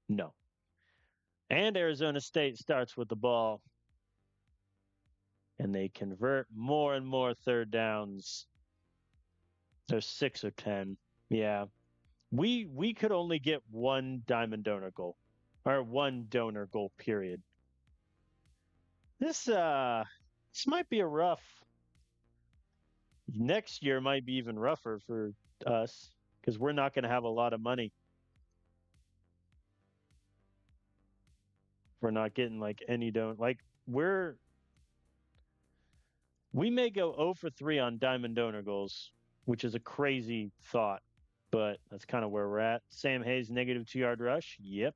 No. And Arizona State starts with the ball. And they convert more and more 3rd downs. They're 6 or 10. Yeah. We could only get one diamond donor goal. Or one donor goal, period. This might be a rough. Next year might be even rougher for us because we're not going to have a lot of money. We're not getting like any don't like we may go 0 for 3 on diamond donor goals, which is a crazy thought, but that's kind of where we're at. Sam Hayes negative 2-yard rush. Yep.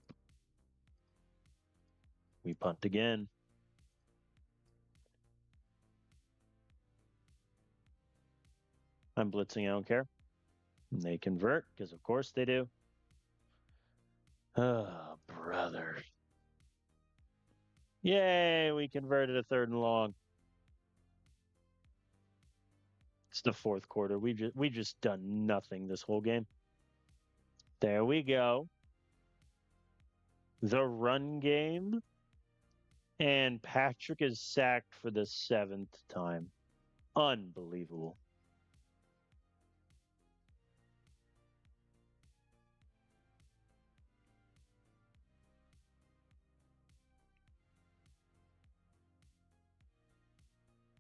We punt again. I'm blitzing, I don't care. And they convert because of course they do. Oh, brother. Yay, we converted a 3rd and long. It's the 4th quarter. We just done nothing this whole game. There we go. The run game. And Patrick is sacked for the 7th time. Unbelievable.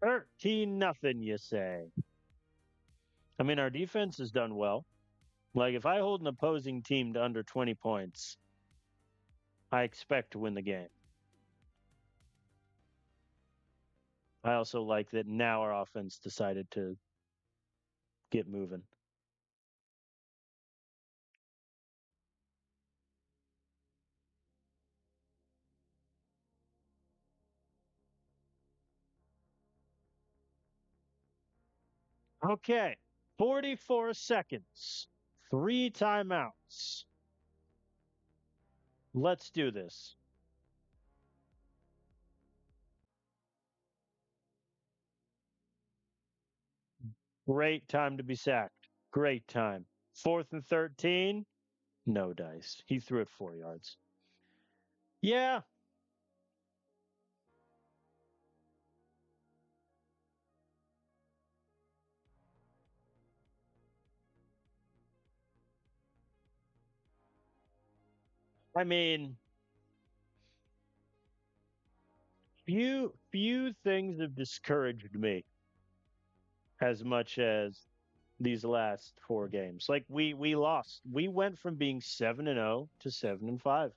$13-0, you say. I mean, our defense has done well. Like, if I hold an opposing team to under 20 points, I expect to win the game. I also like that now our offense decided to get moving. Okay, 44 seconds, 3 timeouts. Let's do this. Great time to be sacked. Great time. 4th and 13. No dice. He threw it 4 yards. Yeah. I mean, few things have discouraged me as much as these last 4 games. Like we lost. We went from being 7-0 to 7-5.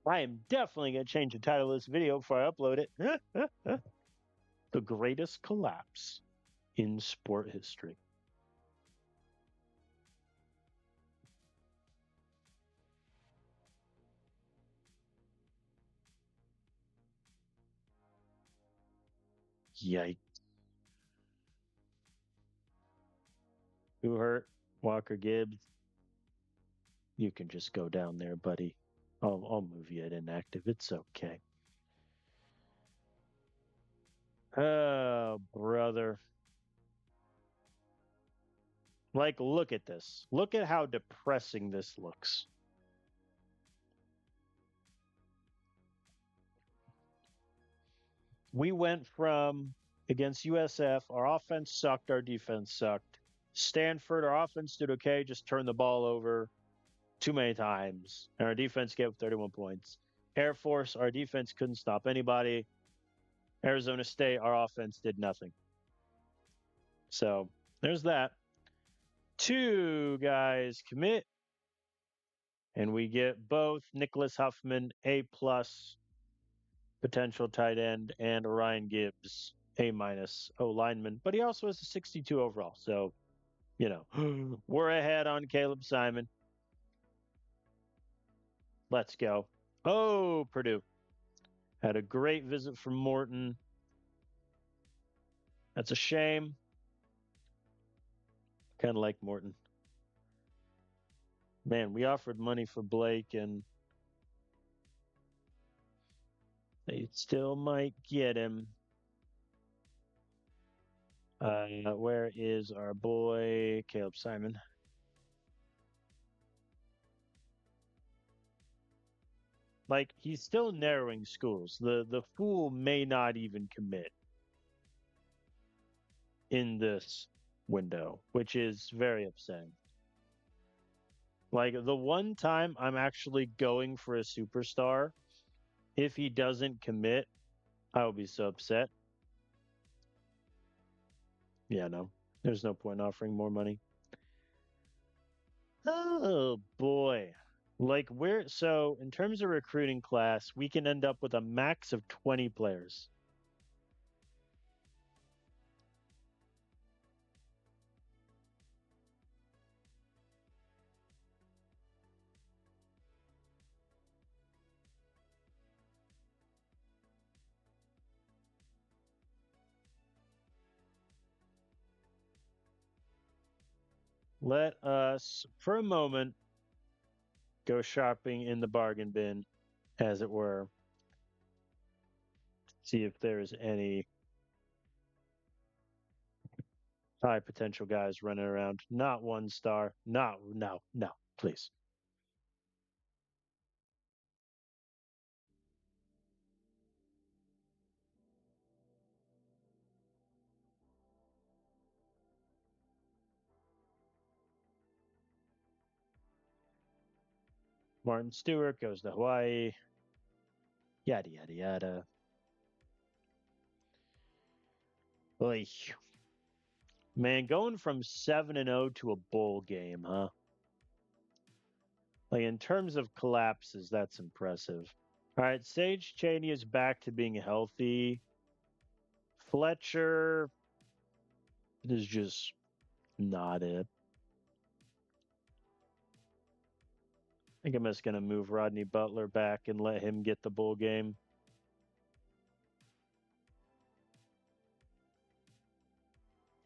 I am definitely going to change the title of this video before I upload it. The greatest collapse in sport history. Yikes. Who hurt? Walker Gibbs. You can just go down there, buddy. I'll move you at inactive. It's okay. Oh, brother. Like, look at this. Look at how depressing this looks. We went from against USF, our offense sucked, our defense sucked. Stanford, our offense did okay, just turned the ball over too many times, and our defense gave up 31 points. Air Force, our defense couldn't stop anybody. Arizona State, our offense did nothing. So there's that. 2 guys commit, and we get both Nicholas Huffman, A plus potential tight end, and Ryan Gibbs, A minus O lineman. But he also has a 62 overall. So, we're ahead on Caleb Simon. Let's go. Oh, Purdue. Had a great visit from Morton. That's a shame. Kind of like Morton. Man, we offered money for Blake, and they still might get him. Where is our boy Caleb Simon? Like, he's still narrowing schools. The fool may not even commit in this window, which is very upsetting. Like, the one time I'm actually going for a superstar, if he doesn't commit, I will be so upset. Yeah, no. There's no point offering more money. Oh boy. Like, so in terms of recruiting class, we can end up with a max of 20 players. Let us, for a moment, go shopping in the bargain bin, as it were. See if there's any high potential guys running around. Not 1 star. No, please. Martin Stewart goes to Hawaii. Yada, yada, yada. Oy. Man, going from 7-0 to a bowl game, huh? Like, in terms of collapses, that's impressive. All right, Sage Cheney is back to being healthy. Fletcher is just not it. I think I'm just going to move Rodney Butler back and let him get the bowl game.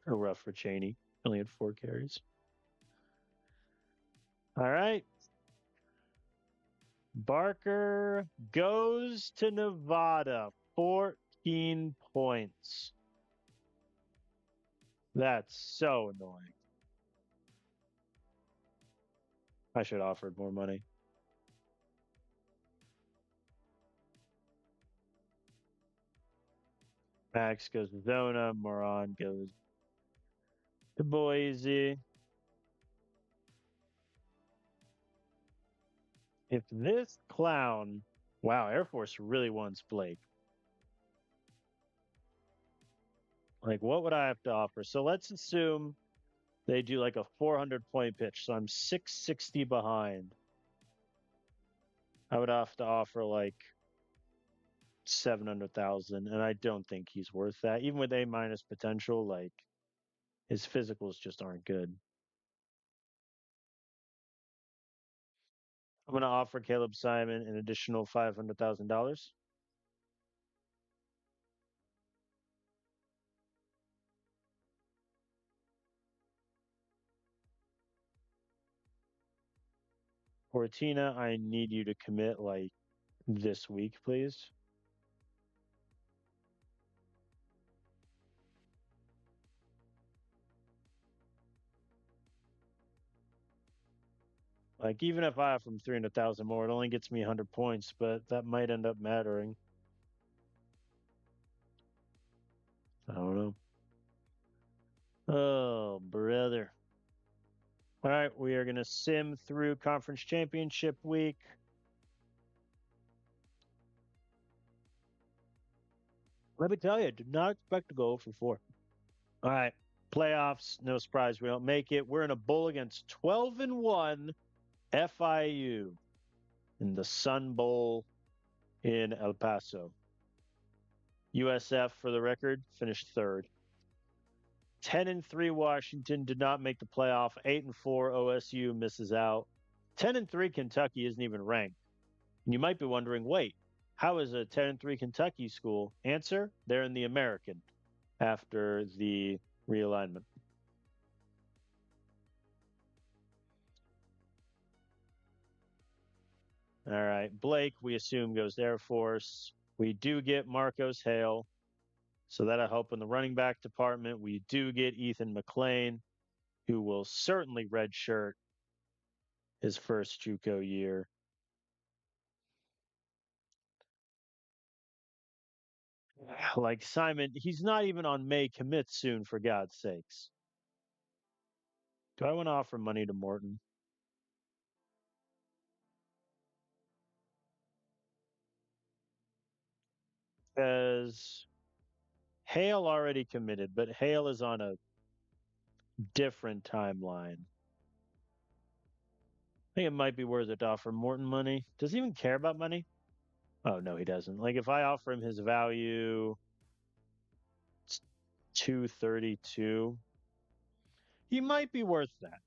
Oh, rough for Cheney. Only had 4 carries. All right. Barker goes to Nevada. 14 points. That's so annoying. I should have offered more money. Max goes to Zona. Moron goes to Boise. If this clown, wow, Air Force really wants Blake. Like, what would I have to offer? So let's assume they do like a 400-point pitch. So I'm 660 behind. I would have to offer like 700,000, and I don't think he's worth that. Even with A minus potential, like his physicals just aren't good. I'm going to offer Caleb Simon an additional $500,000. Ortina, I need you to commit like this week, please. Like, even if I have from 300,000 more, it only gets me 100 points, but that might end up mattering. I don't know. Oh, brother. All right, we are going to sim through conference championship week. Let me tell you, did not expect to go for 4. All right, playoffs, no surprise we don't make it. We're in a bowl against 12-1 FIU in the Sun Bowl in El Paso. USF, for the record, finished 3rd. 10-3 Washington did not make the playoff. 8-4 OSU misses out. 10-3 Kentucky isn't even ranked. And you might be wondering, wait, how is a 10-3 Kentucky school? Answer: they're in the American after the realignment. All right, Blake, we assume, goes to Air Force. We do get Marcos Hale, so that'll help in the running back department. We do get Ethan McLean, who will certainly redshirt his first JUCO year. Like Simon, he's not even on May commit soon, for God's sakes. Do I want to offer money to Morton? Because Hale already committed, but Hale is on a different timeline. I think it might be worth it to offer Morton money. Does he even care about money? Oh, no, he doesn't. Like, if I offer him his value, it's 232. He might be worth that.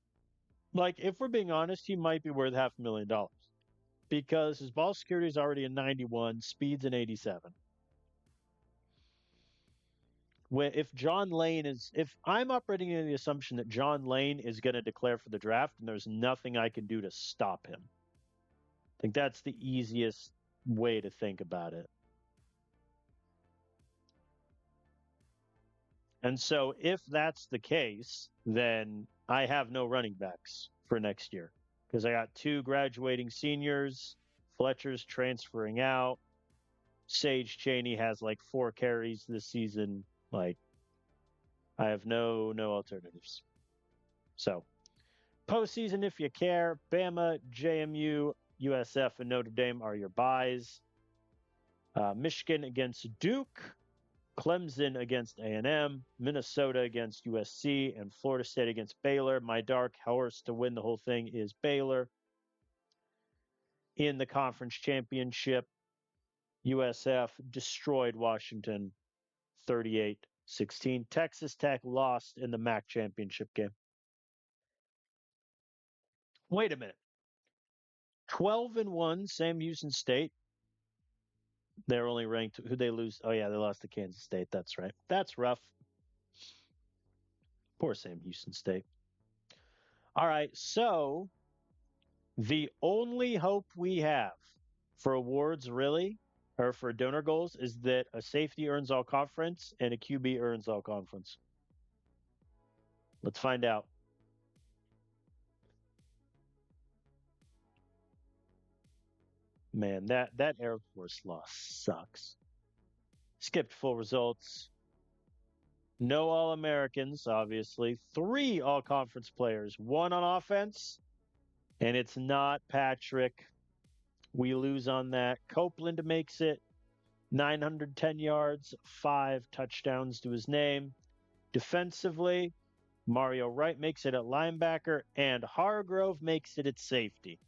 Like, if we're being honest, he might be worth $500,000 because his ball security is already a 91, speed's an 87. If I'm operating in the assumption that John Lane is going to declare for the draft and there's nothing I can do to stop him, I think that's the easiest way to think about it. And so if that's the case, then I have no running backs for next year because I got 2 graduating seniors, Fletcher's transferring out, Sage Cheney has like 4 carries this season. Like, I have no alternatives. So, postseason, if you care, Bama, JMU, USF, and Notre Dame are your buys. Michigan against Duke. Clemson against A&M, Minnesota against USC, and Florida State against Baylor. My dark horse to win the whole thing is Baylor. In the conference championship, USF destroyed Washington 38-16. Texas Tech lost in the MAC championship game. Wait a minute. 12-1, Sam Houston State. They're only ranked. Who they lose? Oh yeah, they lost to Kansas State. That's right. That's rough. Poor Sam Houston State. All right, so the only hope we have for awards, really, or for donor goals, is that a safety earns all conference and a QB earns all conference. Let's find out. Man, that Air Force loss sucks. Skipped full results. No All Americans, obviously. 3 All Conference players. 1 on offense, and it's not Patrick. We lose on that. Copeland makes it 910 yards, 5 touchdowns to his name. Defensively, Mario Wright makes it at linebacker, and Hargrove makes it at safety.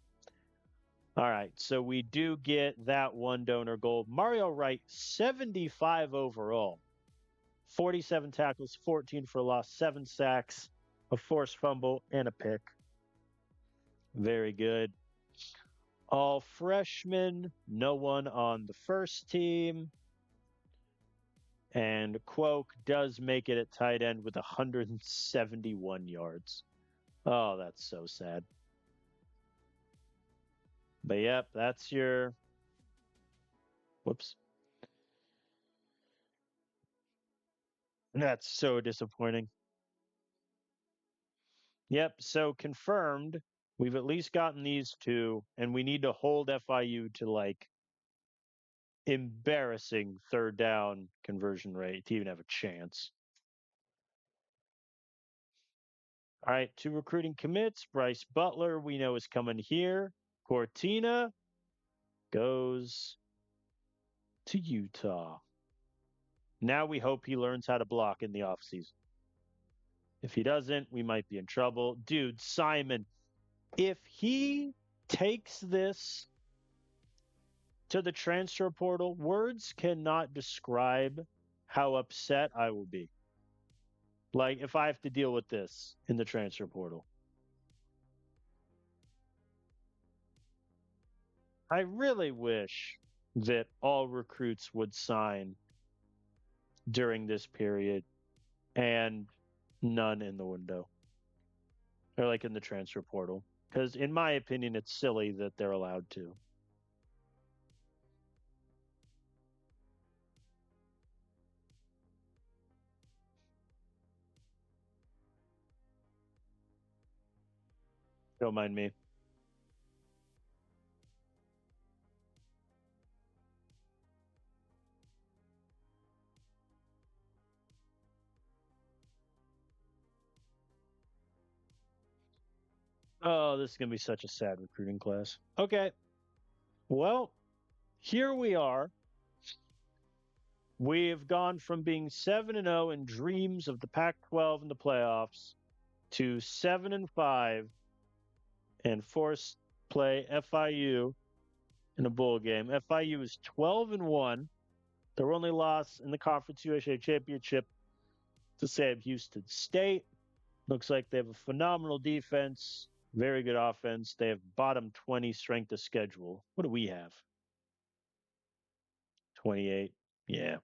All right, so we do get that 1 donor goal. Mario Wright, 75 overall. 47 tackles, 14 for loss, 7 sacks, a forced fumble, and a pick. Very good. All freshmen, no one on the first team. And Quoke does make it at tight end with 171 yards. Oh, that's so sad. But yep, that's your... Whoops. That's so disappointing. Yep, so confirmed. We've at least gotten these 2, and we need to hold FIU to like embarrassing 3rd down conversion rate to even have a chance. All right, 2 recruiting commits. Bryce Butler, we know, is coming here. Cortina goes to Utah. Now we hope he learns how to block in the offseason. If he doesn't, we might be in trouble. Dude, Simon, if he takes this to the transfer portal, words cannot describe how upset I will be. Like, if I have to deal with this in the transfer portal. I really wish that all recruits would sign during this period and none in the window or like in the transfer portal. Because in my opinion, it's silly that they're allowed to. Don't mind me. Oh, this is going to be such a sad recruiting class. Okay. Well, here we are. We have gone from being 7-0 in dreams of the Pac-12 and the playoffs to 7-5 and forced play FIU in a bowl game. FIU is 12-1. Their only loss in the Conference USA Championship to Sam Houston State. Looks like they have a phenomenal defense, very good offense. They have bottom 20 strength of schedule. What do we have? 28. Yeah.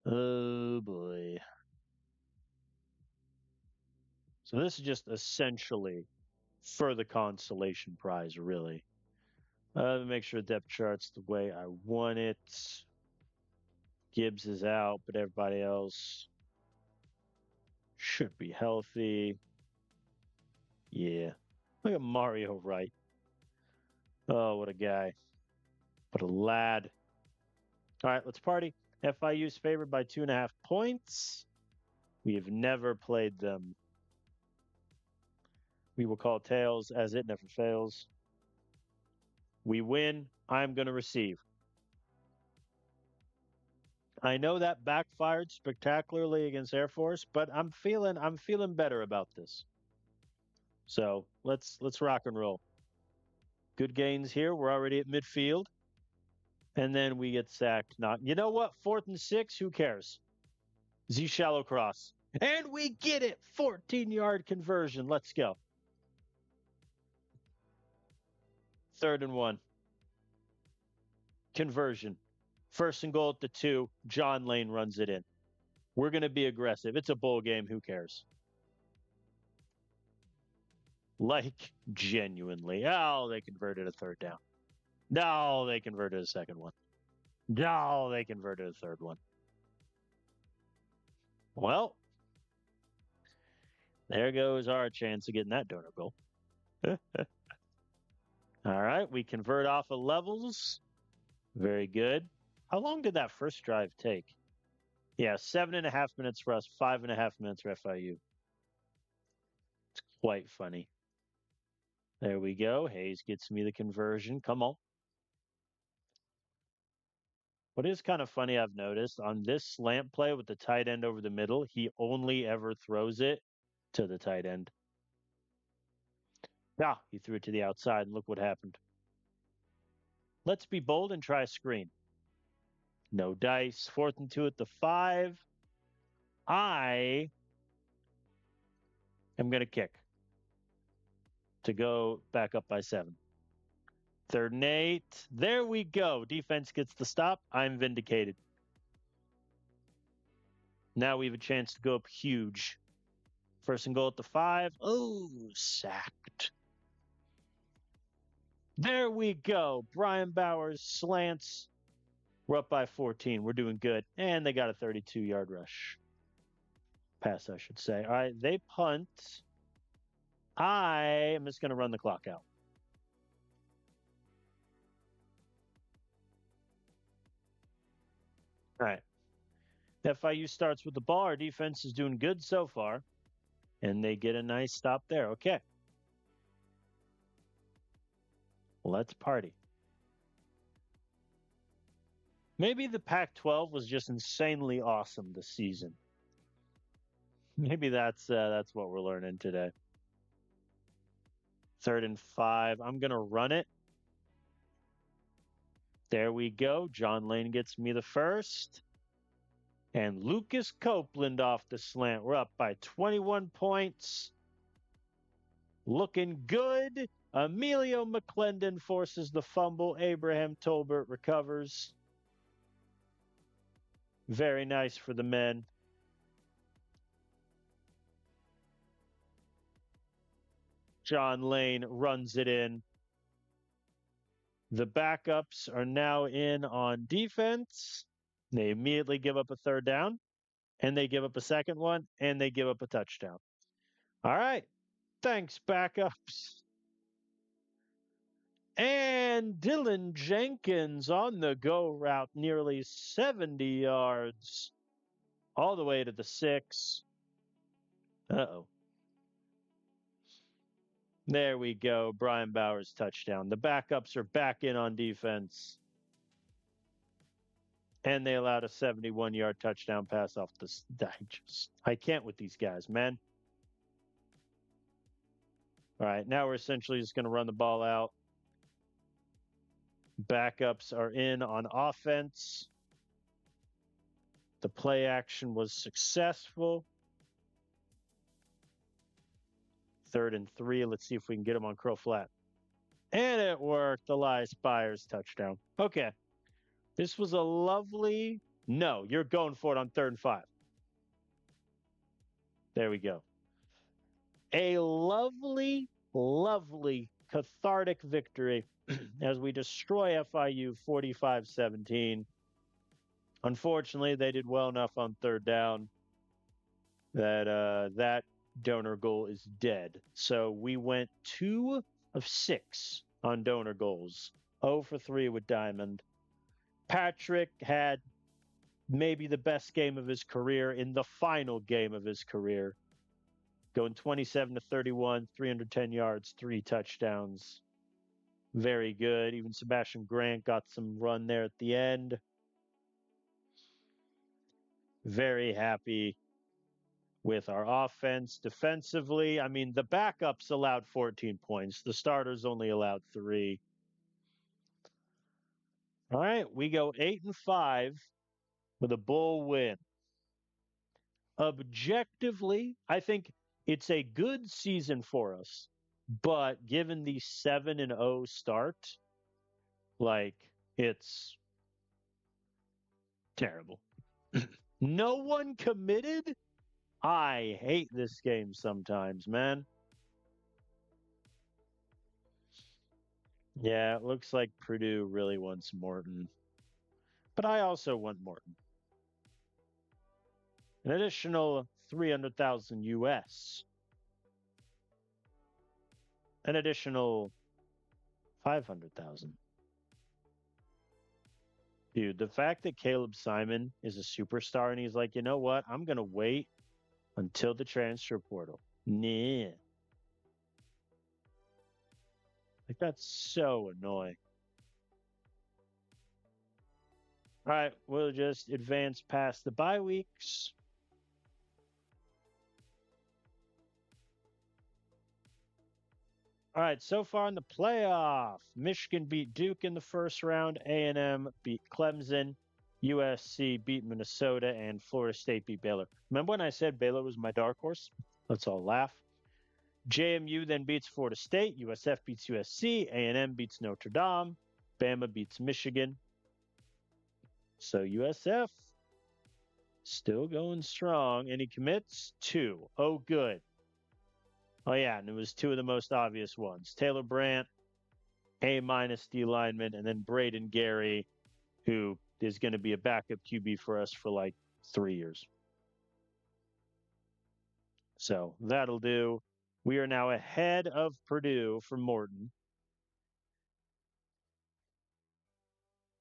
Oh boy. So this is just essentially for the consolation prize, really. Let me make sure the depth chart's the way I want it. Gibbs is out, but everybody else should be healthy. Yeah. Look at Mario Wright. Oh, what a guy. What a lad. All right, let's party. FIU is favored by 2.5 points. We have never played them. We will call tails as it never fails. We win. I'm going to receive. I know that backfired spectacularly against Air Force, but I'm feeling better about this. So let's rock and roll. Good gains here. We're already at midfield. And then we get sacked. Not, you know what? 4th and 6. Who cares? Z shallow cross. And we get it. 14-yard conversion. Let's go. 3rd and 1. Conversion. 1st and goal at the 2. John Lane runs it in. We're going to be aggressive. It's a bowl game. Who cares? Like, genuinely. Oh, they converted a 3rd down. No, they converted a 2nd one. No, they converted a 3rd one. Well, there goes our chance of getting that donor goal. All right, we convert off of levels. Very good. How long did that first drive take? Yeah, 7.5 minutes for us, 5.5 minutes for FIU. It's quite funny. There we go. Hayes gets me the conversion. Come on. What is kind of funny, I've noticed on this slant play with the tight end over the middle, he only ever throws it to the tight end. Ah, he threw it to the outside, and look what happened. Let's be bold and try a screen. No dice. 4th and 2 at the 5. I am going to kick to go back up by 7. 3rd and 8. There we go. Defense gets the stop. I'm vindicated. Now we have a chance to go up huge. 1st and goal at the 5. Oh, sacked. There we go. Brian Bowers slants. We're up by 14. We're doing good. And they got a 32-yard rush. Pass, I should say. All right, they punt. I am just going to run the clock out. All right. FIU starts with the ball. Our defense is doing good so far. And they get a nice stop there. Okay. Let's party. Maybe the Pac-12 was just insanely awesome this season. Maybe that's what we're learning today. 3rd and 5. I'm going to run it. There we go. John Lane gets me the first. And Lucas Copeland off the slant. We're up by 21 points. Looking good. Emilio McClendon forces the fumble. Abraham Tolbert recovers. Very nice for the men. John Lane runs it in. The backups are now in on defense. They immediately give up a 3rd down, and they give up a 2nd one, and they give up a touchdown. All right. Thanks, backups. And Dylan Jenkins on the go route, nearly 70 yards, all the way to the 6. Uh-oh. There we go. Brian Bowers touchdown. The backups are back in on defense. And they allowed a 71-yard touchdown pass off the. I can't with these guys, man. All right, now we're essentially just going to run the ball out. Backups are in on offense. The play action was successful. 3rd and 3. Let's see if we can get him on Crow Flat. And it worked. Elias Byers touchdown. Okay. This was a lovely. No, you're going for it on 3rd and 5. There we go. A lovely, lovely, cathartic victory as we destroy FIU 45-17. Unfortunately, they did well enough on 3rd down that that donor goal is dead. So we went 2 of 6 on donor goals. 0 for 3 with Diamond. Patrick had maybe the best game of his career in the final game of his career. Going 27-31, 310 yards, 3 touchdowns. Very good. Even Sebastian Grant got some run there at the end. Very happy with our offense. Defensively, I mean, the backups allowed 14 points. The starters only allowed 3. All right, we go 8-5 with a Bull win. Objectively, I think it's a good season for us, but given the 7-0 start, like it's terrible. No one committed? I hate this game sometimes, man. Yeah, it looks like Purdue really wants Morton. But I also want Morton. An additional 300,000 US. An additional 500,000. Dude, the fact that Caleb Simon is a superstar and he's like, you know what? I'm going to wait until the transfer portal. Nah. Like, that's so annoying. All right, we'll just advance past the bye weeks. All right, so far in the playoff, Michigan beat Duke in the first round, A&M beat Clemson, USC beat Minnesota, and Florida State beat Baylor. Remember when I said Baylor was my dark horse? Let's all laugh. JMU then beats Florida State, USF beats USC, A&M beats Notre Dame, Bama beats Michigan. So USF still going strong, and he commits 2. Oh, good. Oh, yeah, and it was 2 of the most obvious ones. Taylor Brandt, A- D lineman, and then Braden Gary, who is going to be a backup QB for us for like 3 years. So that'll do. We are now ahead of Purdue for Morton.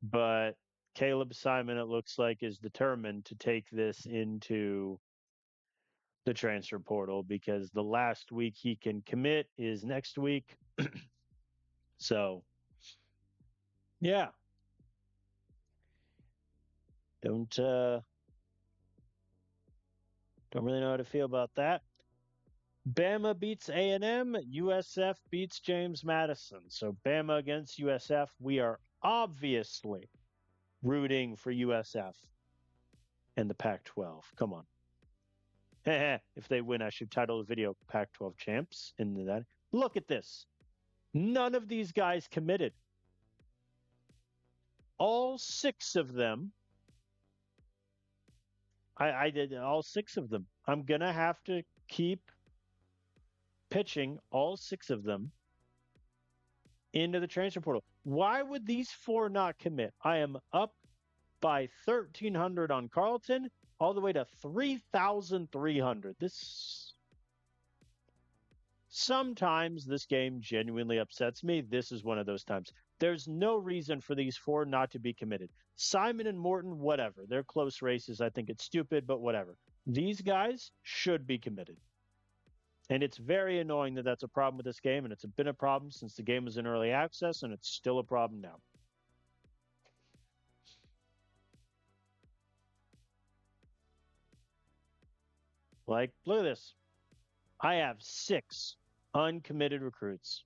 But Caleb Simon, it looks like, is determined to take this into the transfer portal because the last week he can commit is next week. So, yeah. Don't really know how to feel about that. Bama beats A&M, USF beats James Madison. So Bama against USF, we are obviously rooting for USF and the Pac-12. Come on. If they win, I should title the video Pac-12 champs. And that, look at this. None of these guys committed. All 6 of them. I did all 6 of them. I'm gonna have to keep pitching all 6 of them into the transfer portal. Why would these 4 not commit? I am up by 1,300 on Carlton, all the way to 3,300. Sometimes this game genuinely upsets me. This is one of those times. There's no reason for these 4 not to be committed. Simon and Morton, whatever. They're close races. I think it's stupid, but whatever. These guys should be committed. And it's very annoying that that's a problem with this game, and it's been a problem since the game was in early access, and it's still a problem now. Like, look at this. I have 6 uncommitted recruits.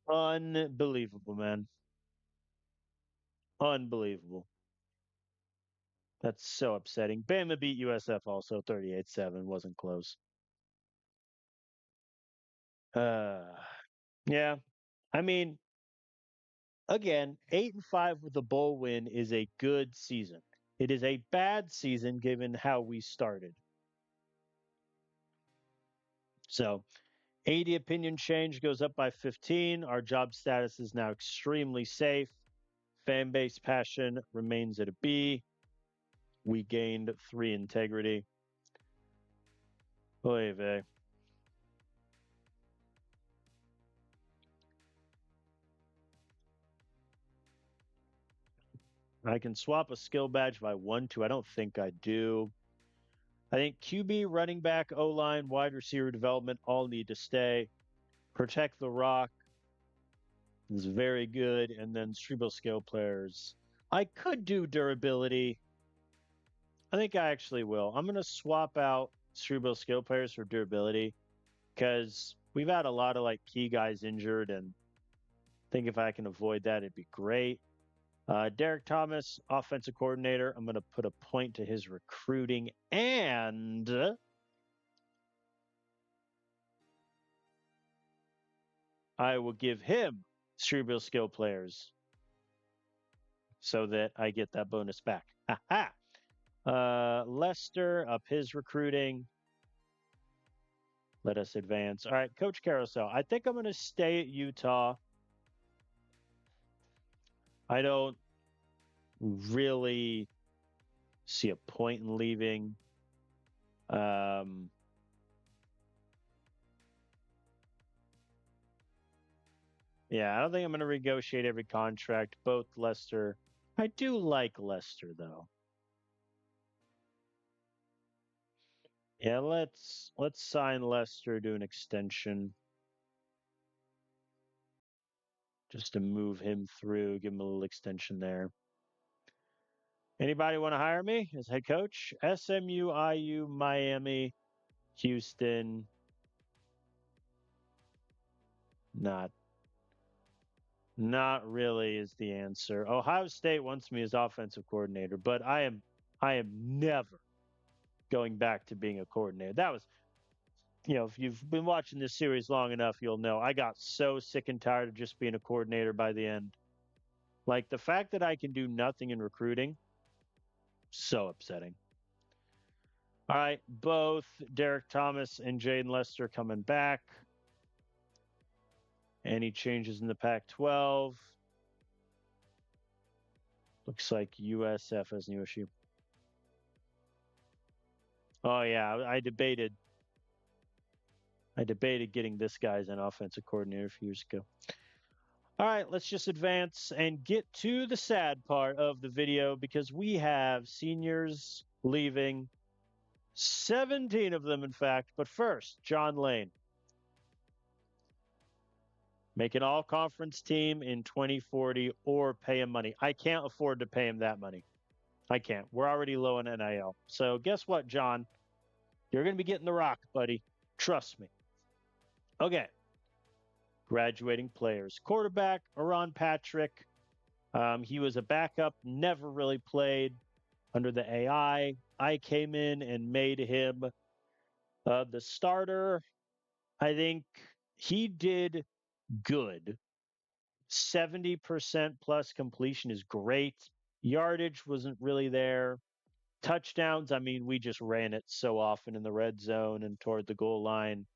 Unbelievable, man. Unbelievable. That's so upsetting. Bama beat USF also 38-7. Wasn't close. Yeah. I mean, again, 8-5 with a bowl win is a good season. It is a bad season given how we started. So 80 opinion change goes up by 15. Our job status is now extremely safe. Fan base passion remains at a B. We gained 3 integrity. Oy vey. I can swap a skill badge if I want to. I don't think I do. I think QB, running back, O-line, wide receiver development all need to stay. Protect the rock is very good. And then cerebral skill players I could do durability. I think I actually will. I'm going to swap out cerebral skill players for durability because we've had a lot of like key guys injured, and I think if I can avoid that, it'd be great. Derek Thomas, offensive coordinator. I'm going to put a point to his recruiting, and I will give him cerebral skill players so that I get that bonus back. Ha Lester up his recruiting. Let us advance. All right, Coach Carousel. I think I'm going to stay at Utah. I don't really see a point in leaving. Yeah, I don't think I'm going to negotiate every contract. Both Lester. I do like Lester though. Yeah, let's sign Lester to an extension just to move him through, give him a little extension there. Anybody want to hire me as head coach? SMU, IU, Miami, Houston. Not Not really is the answer. Ohio State wants me as offensive coordinator, but I am never going back to being a coordinator. That was, if you've been watching this series long enough, you'll know I got so sick and tired of just being a coordinator by the end. Like the fact that I can do nothing in recruiting, so upsetting. All right, both Derek Thomas and Jaden Lester coming back. Any changes in the Pac-12? Looks like USF has new issue. Oh yeah, I debated getting this guy as an offensive coordinator a few years ago. All right, let's just advance and get to the sad part of the video because we have seniors leaving, 17 of them, in fact. But first, John Lane. Make an all conference team in 2040 or pay him money. I can't afford to pay him that money. I can't. We're already low in NIL. So guess what, John? You're going to be getting the rock, buddy. Trust me. Okay. Graduating players. Quarterback, Aaron Patrick. He was a backup, never really played under the AI. I came in and made him the starter. I think he did good. 70% plus completion is great. Yardage wasn't really there. Touchdowns, I mean, we just ran it so often in the red zone and toward the goal line.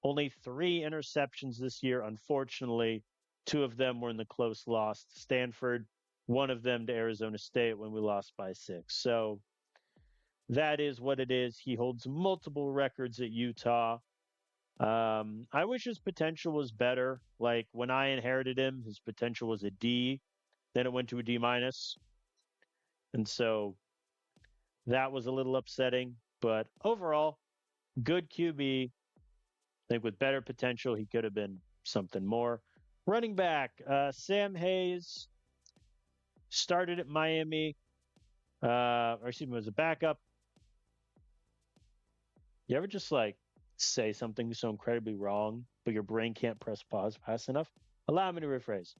Only 3 interceptions this year, unfortunately. 2 of them were in the close loss to Stanford, one of them to Arizona State when we lost by 6. So that is what it is. He holds multiple records at Utah. I wish his potential was better. Like when I inherited him, his potential was a D, then it went to a D minus. And so that was a little upsetting. But overall, good QB. I think with better potential, he could have been something more. Running back, Sam Hayes started at Miami, or excuse me, was a backup. You ever just like say something so incredibly wrong, but your brain can't press pause fast enough? Allow me to rephrase.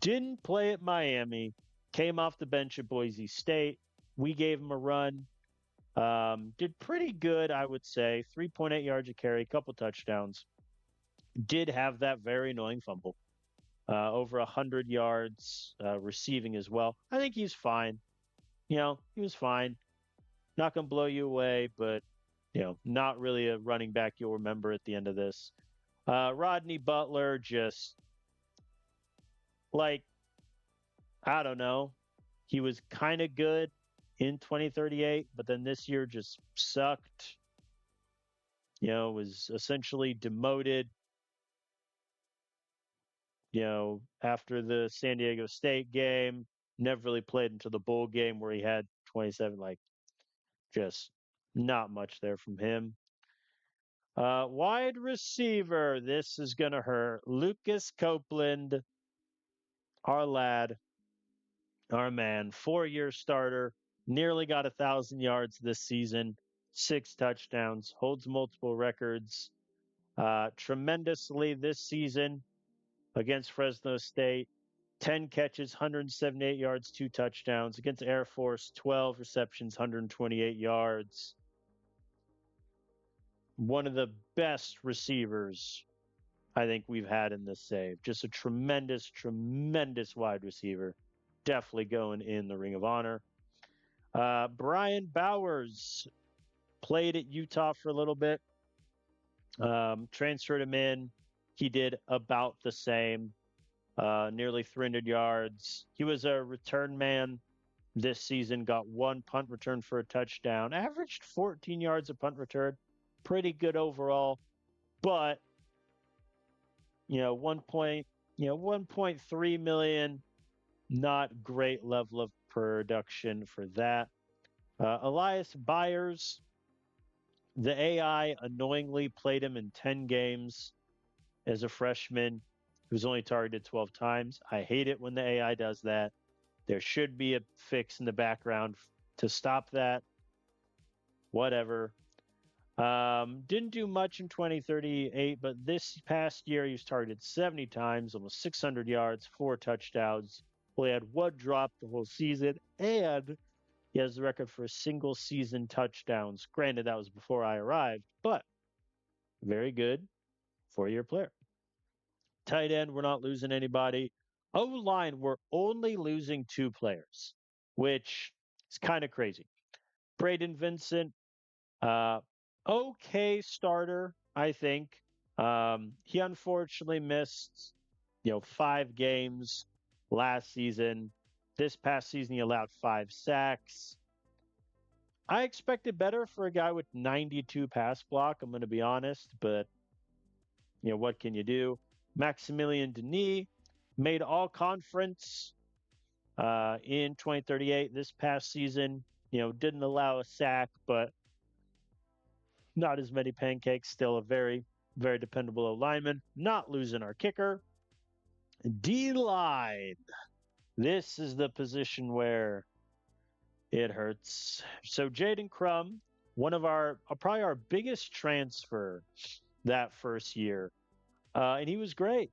Didn't play at Miami, came off the bench at Boise State. We gave him a run. Did pretty good, I would say. 3.8 yards a carry, couple touchdowns. Did have that very annoying fumble. Over 100 yards receiving as well. I think he's fine. He was fine. Not going to blow you away, but, not really a running back you'll remember at the end of this. Rodney Butler, just like, I don't know. He was kind of good in 2038, but then this year just sucked. Was essentially demoted, after the San Diego State game. Never really played until the bowl game where he had 27. Like, just not much there from him. Wide receiver. This is going to hurt. Lucas Copeland, our lad. Our man, 4-year starter, nearly got 1,000 yards this season, 6 touchdowns, holds multiple records. Tremendously this season against Fresno State. 10 catches, 178 yards, 2 touchdowns. Against Air Force, 12 receptions, 128 yards. One of the best receivers I think we've had in this save. Just a tremendous, tremendous wide receiver. Definitely going in the Ring of Honor. Brian Bowers played at Utah for a little bit. Transferred him in. He did about the same, nearly 300 yards. He was a return man this season, got 1 punt return for a touchdown, averaged 14 yards a punt return. Pretty good overall, but 1.3 million, not great level of production for that. Elias Byers, the AI annoyingly played him in 10 games as a freshman. He was only targeted 12 times. I hate it when the AI does that. There should be a fix in the background to stop that. Whatever. Didn't do much in 2038, but this past year he was targeted 70 times, almost 600 yards, 4 touchdowns. Only had 1 drop the whole season, and he has the record for single season touchdowns. Granted, that was before I arrived, but very good 4-year player. Tight end, we're not losing anybody. O-line, we're only losing 2 players, which is kind of crazy. Braden Vincent, okay starter, I think. He unfortunately missed, 5 games last season. This past season, he allowed 5 sacks. I expected better for a guy with 92 pass block, I'm going to be honest, but, what can you do? Maximilian Denis made all conference in 2038 this past season. Didn't allow a sack, but not as many pancakes. Still a very, very dependable lineman. Not losing our kicker. D-line. This is the position where it hurts. So Jaden Crum, one of probably our biggest transfer that first year. And he was great.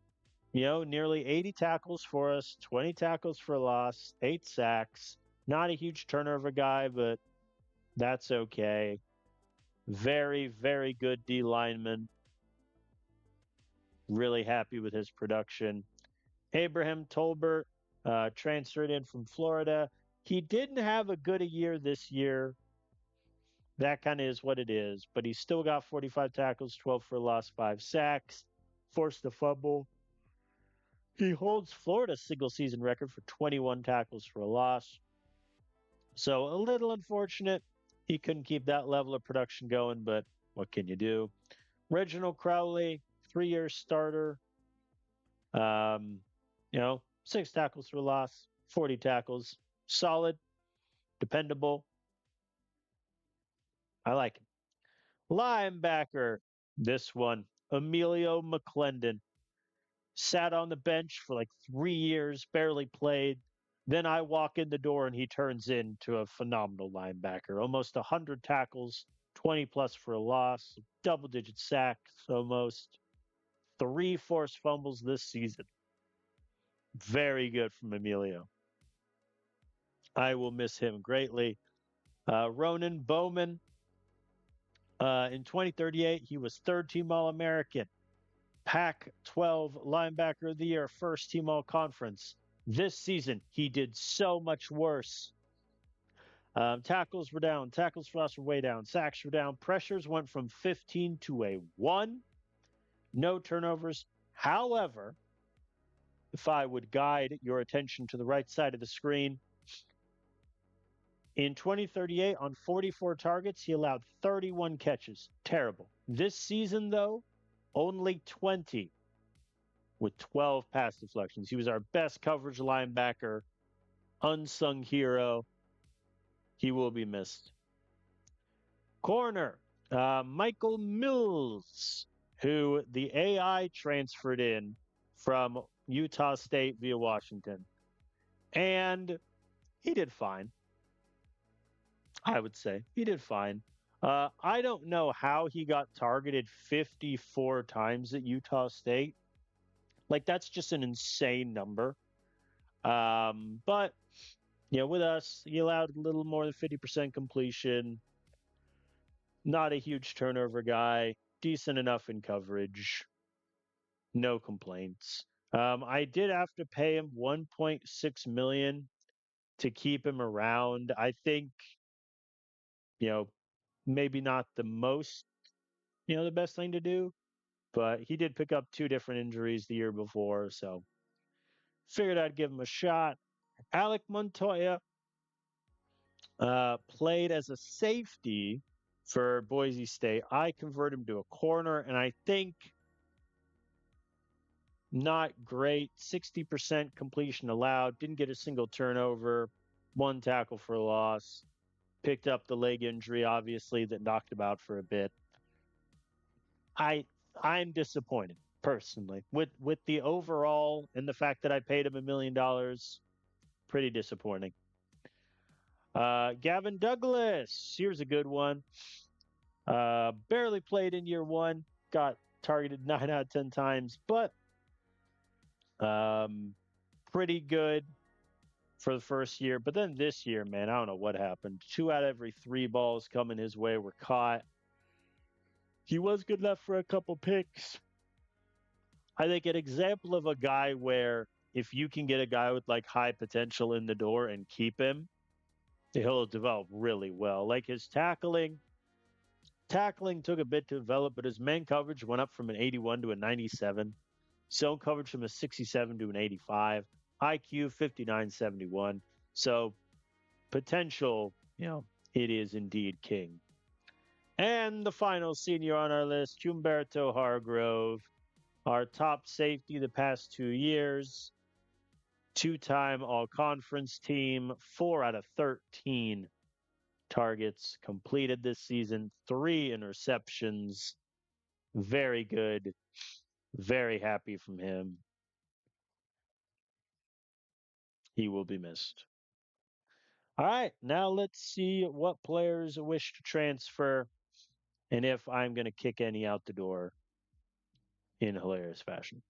Nearly 80 tackles for us, 20 tackles for loss, 8 sacks. Not a huge turnover guy, but that's okay. Very, very good D lineman. Really happy with his production. Abraham Tolbert transferred in from Florida. He didn't have a good year this year. That kind of is what it is. But he still got 45 tackles, 12 for loss, 5 sacks, forced a fumble. He holds Florida's single season record for 21 tackles for a loss. So a little unfortunate. He couldn't keep that level of production going, but what can you do? Reginald Crowley, 3-year starter. 6 tackles for loss, 40 tackles. Solid, dependable. I like him. Linebacker, this one, Emilio McClendon. Sat on the bench for like 3 years, barely played. Then I walk in the door and he turns into a phenomenal linebacker. Almost 100 tackles, 20 plus for a loss, double-digit sacks almost. 3 forced fumbles this season. Very good from Emilio. I will miss him greatly. Ronan Bowman. In 2038, he was 3rd-team All-American. Pac-12 Linebacker of the Year, 1st-team All-Conference. This season, he did so much worse. Tackles were down. Tackles for loss were way down. Sacks were down. Pressures went from 15 to a 1. No turnovers. However, if I would guide your attention to the right side of the screen, in 2038, on 44 targets, he allowed 31 catches. Terrible. This season, though, only 20 with 12 pass deflections. He was our best coverage linebacker, unsung hero. He will be missed. Corner, Michael Mills, who the AI transferred in from Utah State via Washington. And he did fine. I would say he did fine. I don't know how he got targeted 54 times at Utah State. Like that's just an insane number. But with us, he allowed a little more than 50% completion. Not a huge turnover guy. Decent enough in coverage. No complaints. I did have to pay him 1.6 million to keep him around. I think, you know, maybe not the most, the best thing to do, but he did pick up two different injuries the year before, so figured I'd give him a shot. Alec Montoya played as a safety for Boise State. I converted him to a corner, and I think not great. 60% completion allowed. Didn't get a single turnover. One tackle for a loss. Picked up the leg injury, obviously, that knocked him out for a bit. I'm disappointed personally with the overall and the fact that I paid him $1 million. Pretty disappointing. Gavin Douglas, here's a good one. Barely played in year one, got targeted 9 out of 10 times, but pretty good for the first year. But then this year, man, I don't know what happened. 2 out of every 3 balls coming his way were caught. He was good enough for a couple picks. I think an example of a guy where if you can get a guy with like high potential in the door and keep him, he'll develop really well. Like his tackling took a bit to develop, but his man coverage went up from an 81 to a 97. Zone coverage from a 67 to an 85. IQ 5971. So potential, it is indeed king. And the final senior on our list, Humberto Hargrove, our top safety the past 2 years, 2-time all-conference team, 4 out of 13 targets completed this season, 3 interceptions. Very good. Very happy from him. He will be missed. All right, now let's see what players wish to transfer and if I'm going to kick any out the door in hilarious fashion.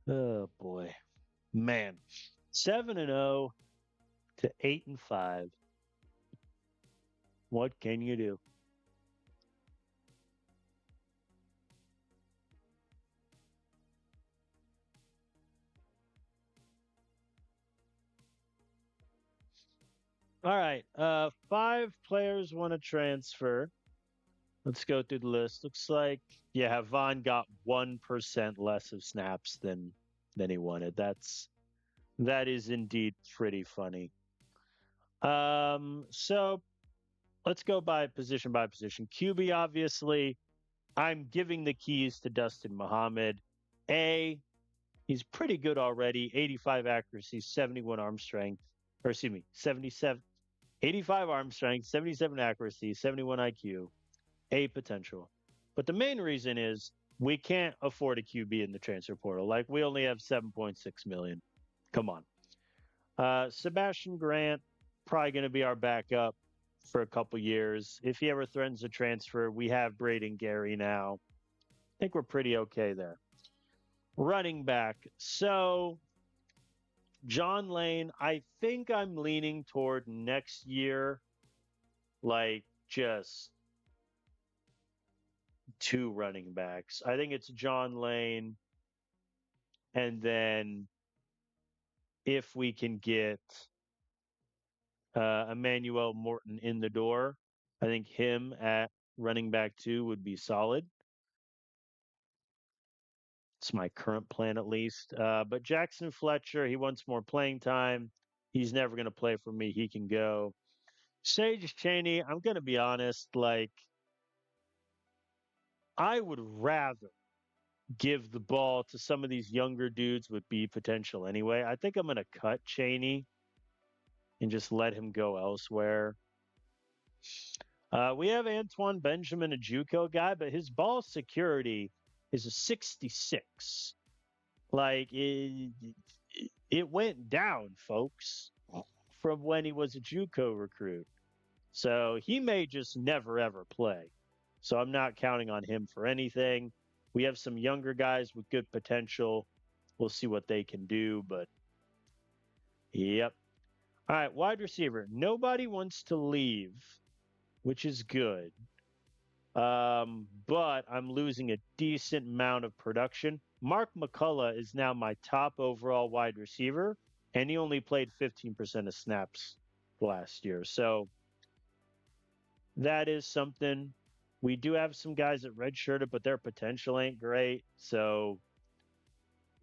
Oh boy. Man. 7-0 to 8-5. What can you do? All right. 5 players want to transfer. Let's go through the list. Looks like Vaughn got 1% less of snaps than he wanted. That is indeed pretty funny. So let's go by position by position. QB, obviously, I'm giving the keys to Dustin Muhammad. He's pretty good already. 85 accuracy, 71 arm strength, or excuse me, 77, 85 arm strength, 77 accuracy, 71 IQ. A potential. But the main reason is we can't afford a QB in the transfer portal. Like we only have 7.6 million. Come on. Sebastian Grant, probably going to be our backup for a couple years. If he ever threatens a transfer, we have Braden Gary now. I think we're pretty okay there. Running back. So John Lane, I think I'm leaning toward next year, like just 2 running backs. I think it's John Lane, and then if we can get Emmanuel Morton in the door, I think him at running back 2 would be solid. It's my current plan, at least. But Jackson Fletcher, he wants more playing time. He's never going to play for me. He can go. Sage Cheney, I'm going to be honest. Like, I would rather give the ball to some of these younger dudes with B potential anyway. I think I'm going to cut Cheney and just let him go elsewhere. We have Antoine Benjamin, a JUCO guy, but his ball security is a 66. Like it went down, folks, from when he was a JUCO recruit. So he may just never ever play. So I'm not counting on him for anything. We have some younger guys with good potential. We'll see what they can do, but yep. All right, wide receiver. Nobody wants to leave, which is good. But I'm losing a decent amount of production. Mark McCullough is now my top overall wide receiver, and he only played 15% of snaps last year. So that is something. We do have some guys that redshirted, but their potential ain't great. So,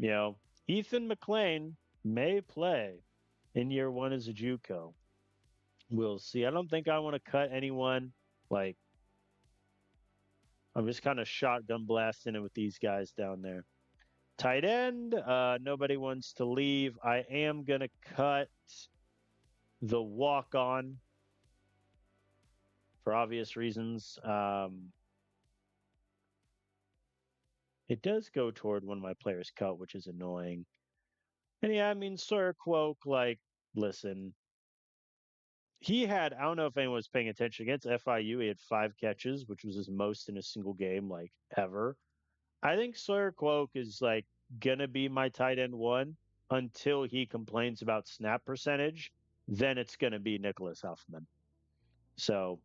Ethan McLean may play in year one as a JUCO. We'll see. I don't think I want to cut anyone. Like, I'm just kind of shotgun blasting it with these guys down there. Tight end, nobody wants to leave. I am going to cut the walk on for obvious reasons. It does go toward one of my players cut, which is annoying. And yeah, I mean, Sawyer Quoke, listen, I don't know if anyone was paying attention against FIU. He had 5 catches, which was his most in a single game, ever. I think Sawyer Quoke is gonna be my tight end one until he complains about snap percentage. Then it's gonna be Nicholas Huffman. So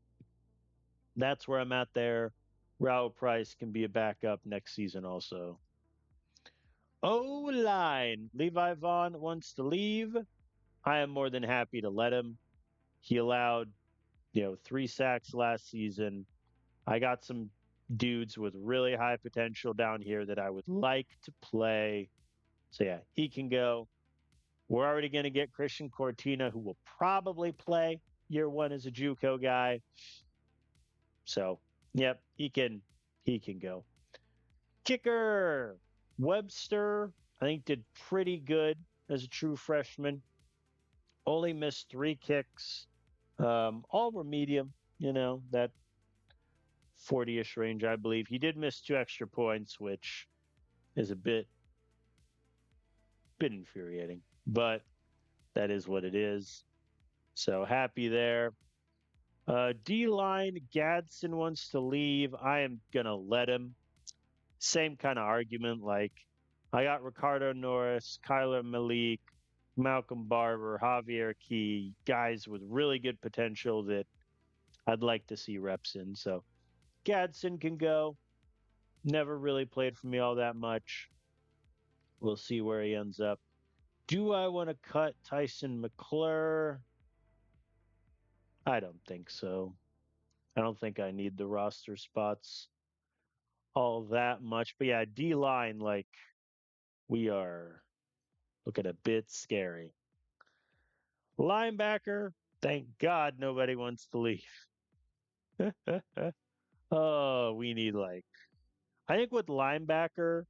that's where I'm at there. Raul Price can be a backup next season also. O line. Levi Vaughn wants to leave. I am more than happy to let him. He allowed, 3 sacks last season. I got some dudes with really high potential down here that I would like to play. So yeah, he can go. We're already going to get Christian Cortina, who will probably play year one as a JUCO guy. So, yep, he can go. Kicker Webster, I think did pretty good as a true freshman. Only missed 3 kicks. All were medium, that 40-ish range, I believe. He did miss 2 extra points, which is a bit infuriating, but that is what it is. So happy there. D line, Gadsden wants to leave. I am going to let him. Same kind of argument. I got Ricardo Norris, Kyler Malik, Malcolm Barber, Javier Key, guys with really good potential that I'd like to see reps in. So Gadsden can go. Never really played for me all that much. We'll see where he ends up. Do I want to cut Tyson McClure? I don't think so. I don't think I need the roster spots all that much. But yeah, D line, we are looking a bit scary. Linebacker, thank God nobody wants to leave. Oh, we need I think with linebacker,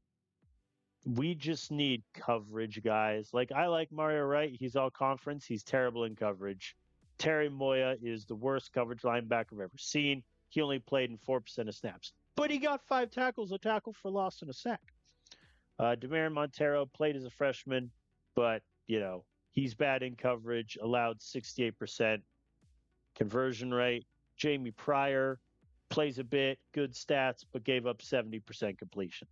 we just need coverage guys. I like Mario Wright. He's all conference. He's terrible in coverage. Terry Moya is the worst coverage linebacker I've ever seen. He only played in 4% of snaps, but he got 5 tackles, a tackle for loss, and a sack. Demarin Montero played as a freshman, but, he's bad in coverage, allowed 68% conversion rate. Jamie Pryor plays a bit, good stats, but gave up 70% completion.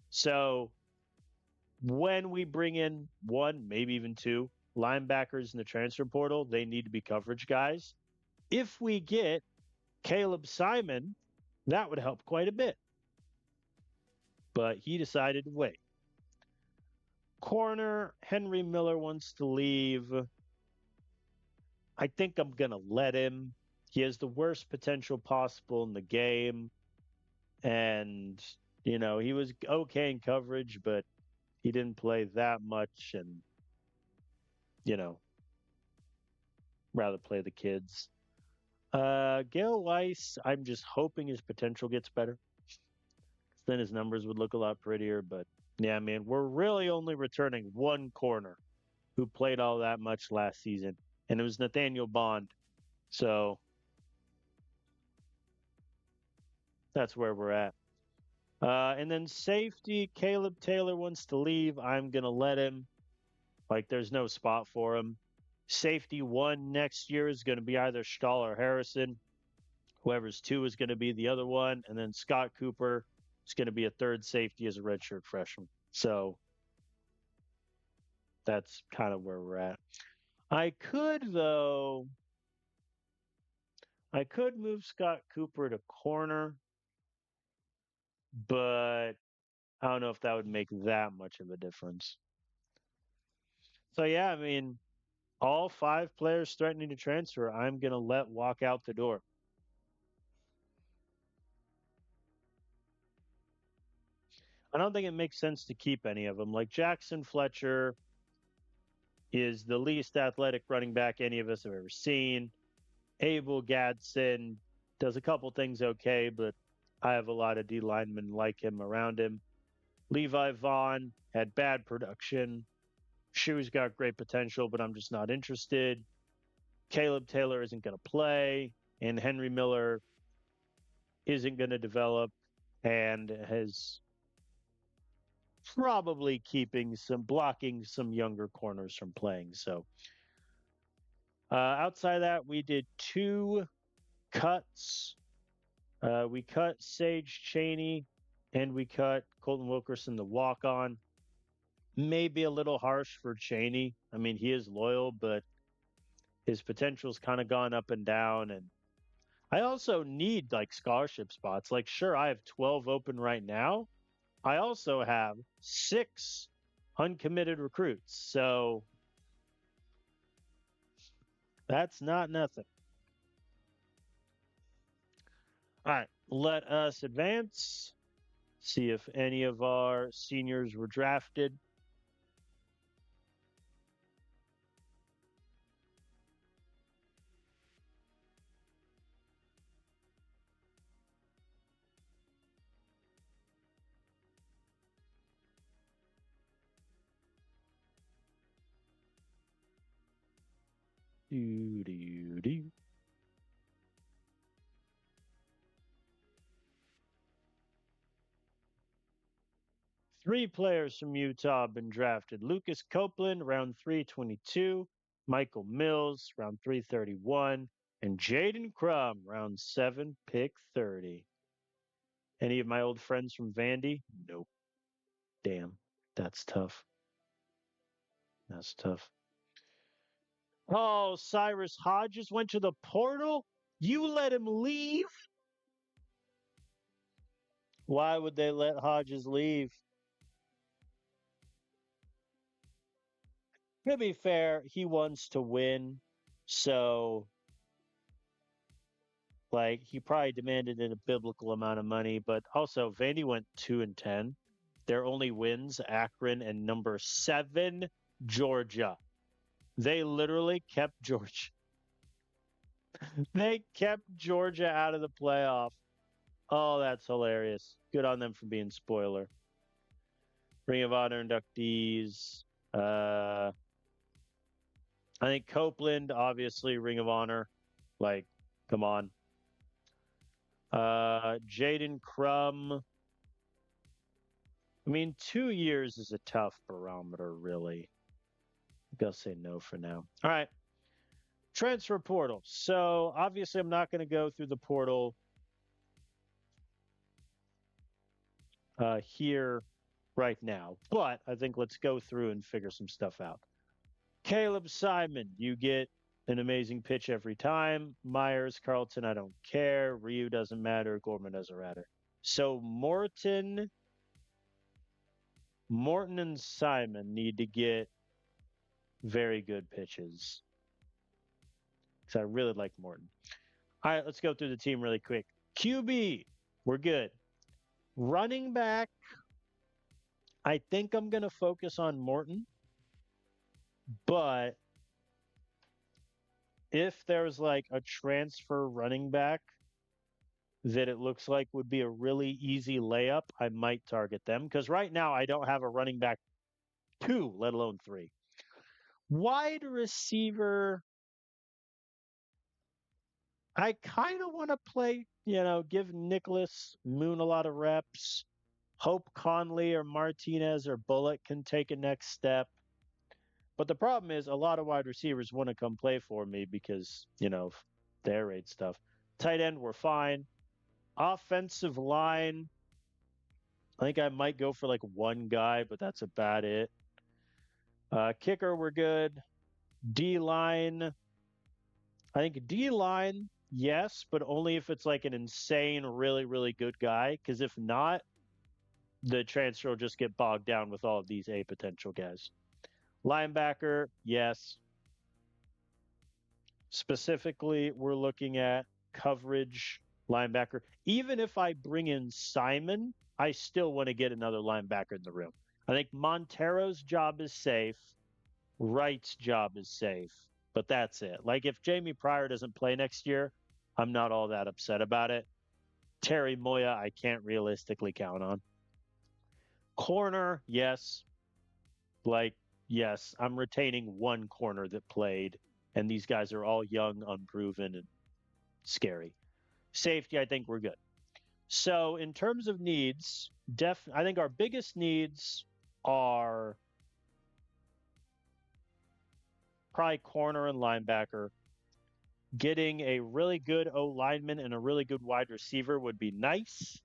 So when we bring in 1, maybe even 2 linebackers in the transfer portal, they need to be coverage guys. If we get Caleb Simon, that would help quite a bit. But he decided to wait. Corner, Henry Miller wants to leave. I think I'm going to let him. He has the worst potential possible in the game. And, he was okay in coverage, but he didn't play that much. And, rather play the kids. Gail Weiss, I'm just hoping his potential gets better. then his numbers would look a lot prettier. But yeah, man, we're really only returning one corner who played all that much last season, and it was Nathaniel Bond. So that's where we're at. And then safety, Caleb Taylor wants to leave. I'm going to let him. Like, there's no spot for him. Safety one next year is going to be either Stahl or Harrison. Whoever's two is going to be the other one. And then Scott Cooper is going to be a third safety as a redshirt freshman. So that's kind of where we're at. I could, though, move Scott Cooper to corner, but I don't know if that would make that much of a difference. So, yeah, I mean, all five players threatening to transfer, I'm going to let walk out the door. I don't think it makes sense to keep any of them. Like Jackson Fletcher is the least athletic running back any of us have ever seen. Abel Gadsden does a couple things okay, but I have a lot of D linemen like him around him. Levi Vaughn had bad production. Shoe's got great potential, but I'm just not interested. Caleb Taylor isn't going to play, and Henry Miller isn't going to develop and has probably blocking some younger corners from playing. So outside of that, we did two cuts. We cut Sage Chaney and we cut Colton Wilkerson, the walk on. Maybe a little harsh for Chaney. I mean, he is loyal, but his potential's kind of gone up and down. And I also need like scholarship spots. Like, sure, I have 12 open right now. I also have 6 uncommitted recruits. So that's not nothing. All right, let us advance. See if any of our seniors were drafted. Do, do, do. Three players from Utah have been drafted. Lucas Copeland, round 322. Michael Mills, round 331. And Jaden Crum, round 7, pick 30. Any of my old friends from Vandy? Nope. Damn. That's tough. That's tough. Oh, Cyrus Hodges went to the portal? You let him leave? Why would they let Hodges leave? To be fair, he wants to win. So, like, he probably demanded a biblical amount of money. But also, Vandy went 2-10. Their only wins, Akron and number 7, Georgia. They literally kept Georgia. They kept Georgia out of the playoff. Oh, that's hilarious. Good on them for being spoiler. Ring of Honor inductees. I think Copeland, obviously, Ring of Honor. Like, come on. Jaden Crum. I mean, 2 years is a tough barometer, really. I'm going to say no for now. All right. Transfer portal. So, obviously, I'm not going to go through the portal here right now, but I think let's go through and figure some stuff out. Caleb Simon, you get an amazing pitch every time. Myers, Carlton, I don't care. Ryu doesn't matter. Gorman doesn't matter. So Morton and Simon need to get very good pitches. Because I really like Morton. All right, let's go through the team really quick. QB, we're good. Running back, I think I'm going to focus on Morton. But if there's like a transfer running back that it looks like would be a really easy layup, I might target them because right now I don't have a running back two, let alone three. Wide receiver, I kind of want to play, give Nicholas Moon a lot of reps. Hope Conley or Martinez or Bullock can take a next step. But the problem is a lot of wide receivers want to come play for me because, the air raid stuff. Tight end, we're fine. Offensive line, I think I might go for like one guy, but that's about it. Kicker, we're good. D line, I think D line, yes, but only if it's like an insane, really, really good guy. Because if not, the transfer will just get bogged down with all of these A potential guys. Linebacker, yes. Specifically, we're looking at coverage linebacker. Even if I bring in Simon, I still want to get another linebacker in the room. I think Montero's job is safe. Wright's job is safe, but that's it. Like if Jamie Pryor doesn't play next year, I'm not all that upset about it. Terry Moya, I can't realistically count on. Corner, yes. Like, yes, I'm retaining one corner that played, and these guys are all young, unproven, and scary. Safety, I think we're good. So, in terms of needs, I think our biggest needs are probably corner and linebacker. Getting a really good O lineman and a really good wide receiver would be nice.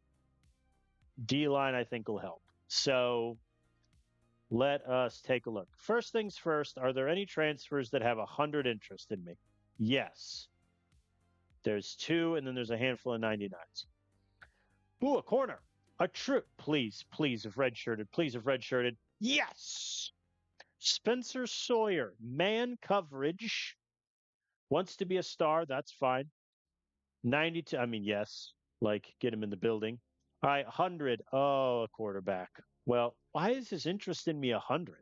D line, I think, will help. So, let us take a look. First things first, are there any transfers that have 100 interest in me? Yes. There's two, and then there's a handful of 99s. Ooh, a corner. A true. Please, please have redshirted. Please have redshirted. Yes. Spencer Sawyer, man coverage. Wants to be a star. That's fine. 92. I mean, yes. Like, get him in the building. All right, 100. Oh, a quarterback. Well, why is his interest in me 100?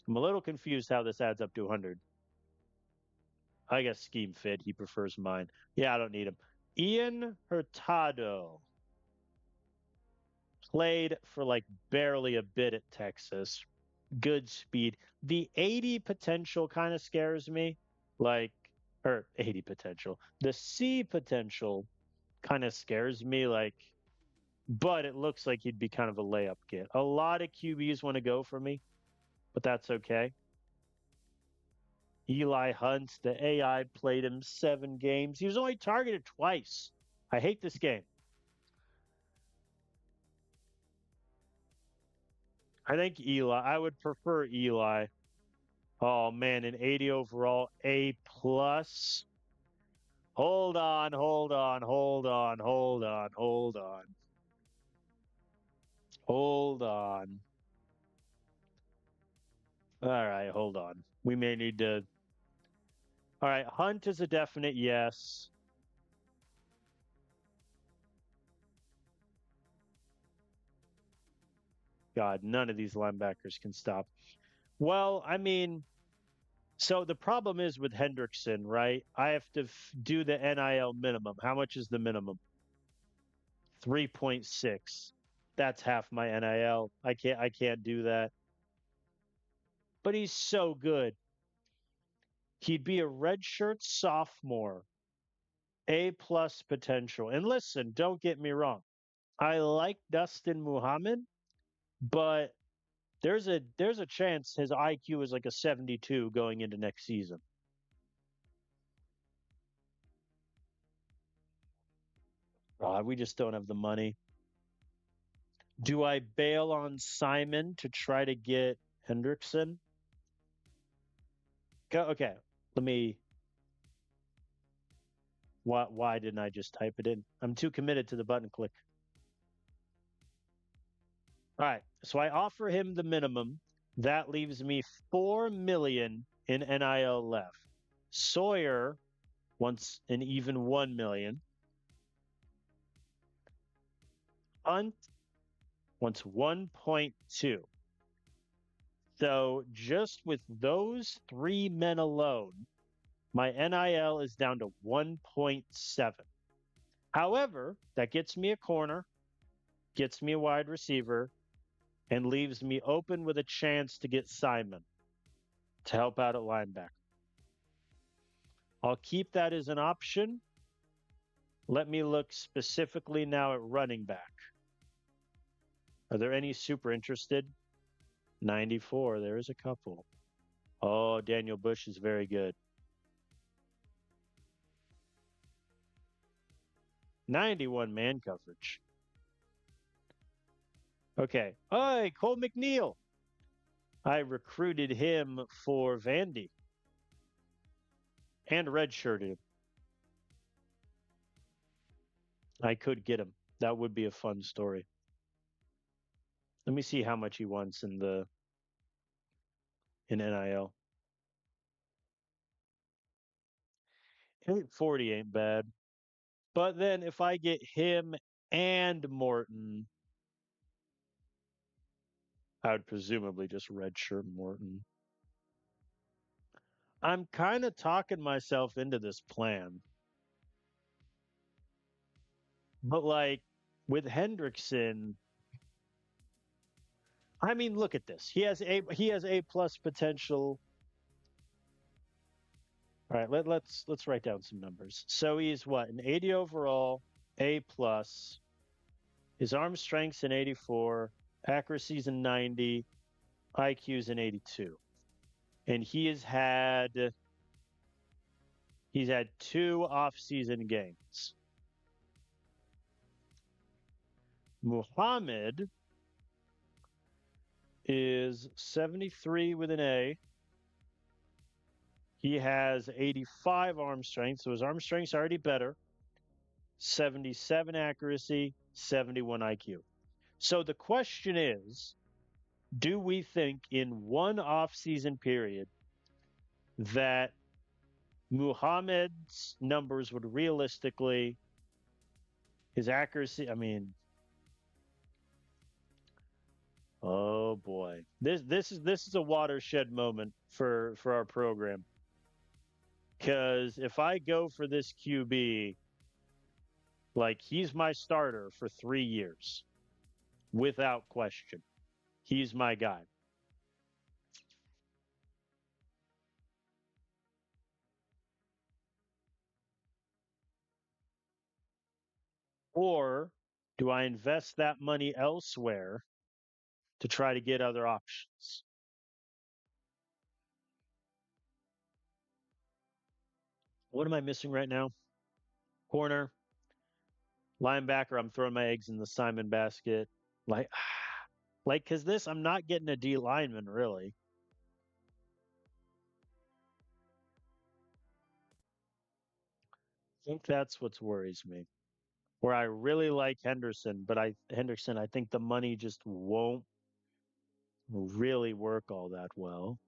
I'm a little confused how this adds up to 100. I guess scheme fit. He prefers mine. Yeah, I don't need him. Ian Hurtado played for like barely a bit at Texas. Good speed. The 80 potential kind of scares me. Like, or 80 potential. The C potential kind of scares me. Like, but it looks like he'd be kind of a layup kid. A lot of QBs want to go for me, but that's okay. Eli Hunt, the AI played him 7 games. He was only targeted twice. I hate this game. I think Eli. I would prefer Eli. Oh man, an 80 overall, A plus. Hold on, hold on, hold on, hold on, hold on. Hold on. All right, hold on. We may need to. All right, Hunt is a definite yes. God, none of these linebackers can stop. Well, I mean, so the problem is with Hendrickson, right? I have to do the NIL minimum. How much is the minimum? 3.6. That's half my NIL. I can't do that. But he's so good. He'd be a redshirt sophomore, A plus potential. And listen, don't get me wrong. I like Dustin Muhammad, but there's a chance his IQ is like a 72 going into next season. We just don't have the money. Do I bail on Simon to try to get Hendrickson? Okay, let me. Why didn't I just type it in? I'm too committed to the button click. All right, so I offer him the minimum. That leaves me 4 million in NIL left. Sawyer wants an even 1 million. Hunt wants 1.2. So just with those 3 men alone, My NIL is down to 1.7. However, that gets me a corner, gets me a wide receiver, and leaves me open with a chance to get Simon to help out at linebacker. I'll keep that as an option. Let me look specifically now at running back. Are there any super interested? 94. There is a couple. Oh, Daniel Bush is very good. 91 man coverage. Okay. Hey, Cole McNeil. I recruited him for Vandy and redshirted him. I could get him. That would be a fun story. Let me see how much he wants in NIL. 840 ain't bad. But then if I get him and Morton, I would presumably just redshirt Morton. I'm kind of talking myself into this plan. But like with Hendrickson, I mean, look at this. He has A plus potential. All right, let's write down some numbers. So he's what, an 80 overall, A plus. His arm strength's an 84, accuracy's a 90, IQ's an 82. And he's had 2 off-season games. Muhammad is 73 with an A. He has 85 arm strength, so his arm strength's already better. 77 accuracy, 71 IQ. So the question is, do we think in one off-season period that Muhammad's numbers would realistically, his accuracy, I mean, oh boy. This is a watershed moment for our program. Because if I go for this QB, like he's my starter for 3 years, without question. He's my guy. Or do I invest that money elsewhere to try to get other options? What am I missing right now? Corner, linebacker. I'm throwing my eggs in the Simon basket. Because this, I'm not getting a D lineman really. I think that's what worries me. Where I really like Hendrickson, I think the money just won't really work all that well.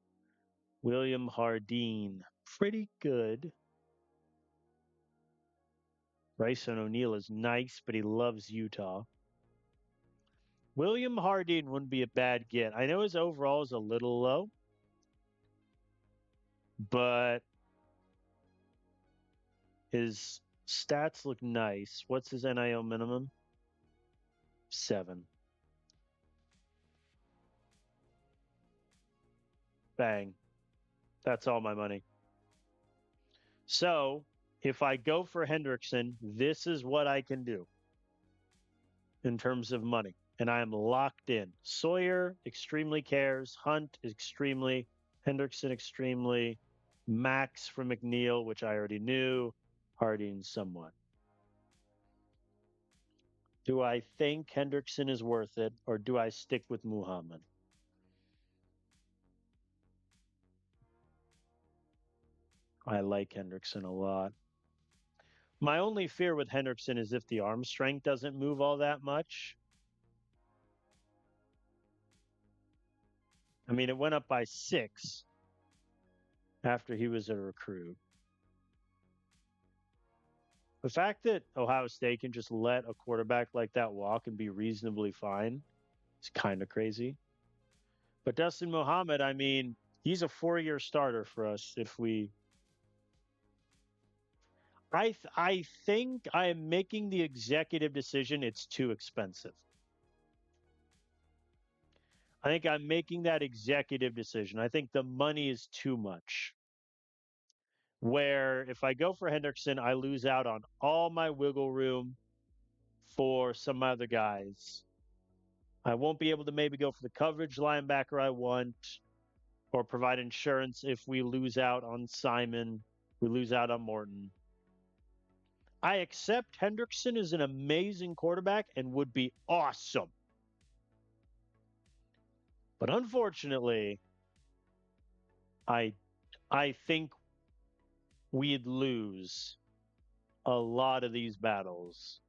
William Hardeen, pretty good. Bryson O'Neill is nice, but he loves Utah. William Hardeen wouldn't be a bad get. I know his overall is a little low, but his stats look nice. What's his NIL minimum? 7. Bang. That's all my money. So if I go for Hendrickson, this is what I can do in terms of money. And I am locked in. Sawyer extremely cares. Hunt extremely. Hendrickson extremely. Max from McNeil, which I already knew. Harding somewhat. Do I think Hendrickson is worth it, or do I stick with Muhammad? I like Hendrickson a lot. My only fear with Hendrickson is if the arm strength doesn't move all that much. I mean, it went up by 6 after he was a recruit. The fact that Ohio State can just let a quarterback like that walk and be reasonably fine is kind of crazy. But Dustin Muhammad, I mean, he's a 4-year starter for us if we I think I am making the executive decision. It's too expensive. I think I'm making that executive decision. I think the money is too much. Where if I go for Hendrickson, I lose out on all my wiggle room for some other guys. I won't be able to maybe go for the coverage linebacker I want or provide insurance if we lose out on Simon, we lose out on Morton. I accept Hendrickson is an amazing quarterback and would be awesome. But unfortunately, I I think we'd lose a lot of these battles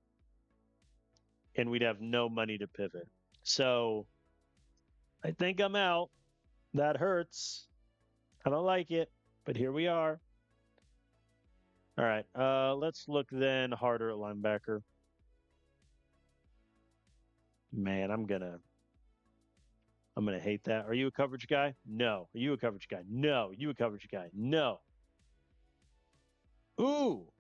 and we'd have no money to pivot. So I think I'm out. That hurts. I don't like it, but here we are. All right. Let's look then harder at linebacker. Man, I'm gonna hate that. Are you a coverage guy? No. Are you a coverage guy? No. You a coverage guy? No. Ooh.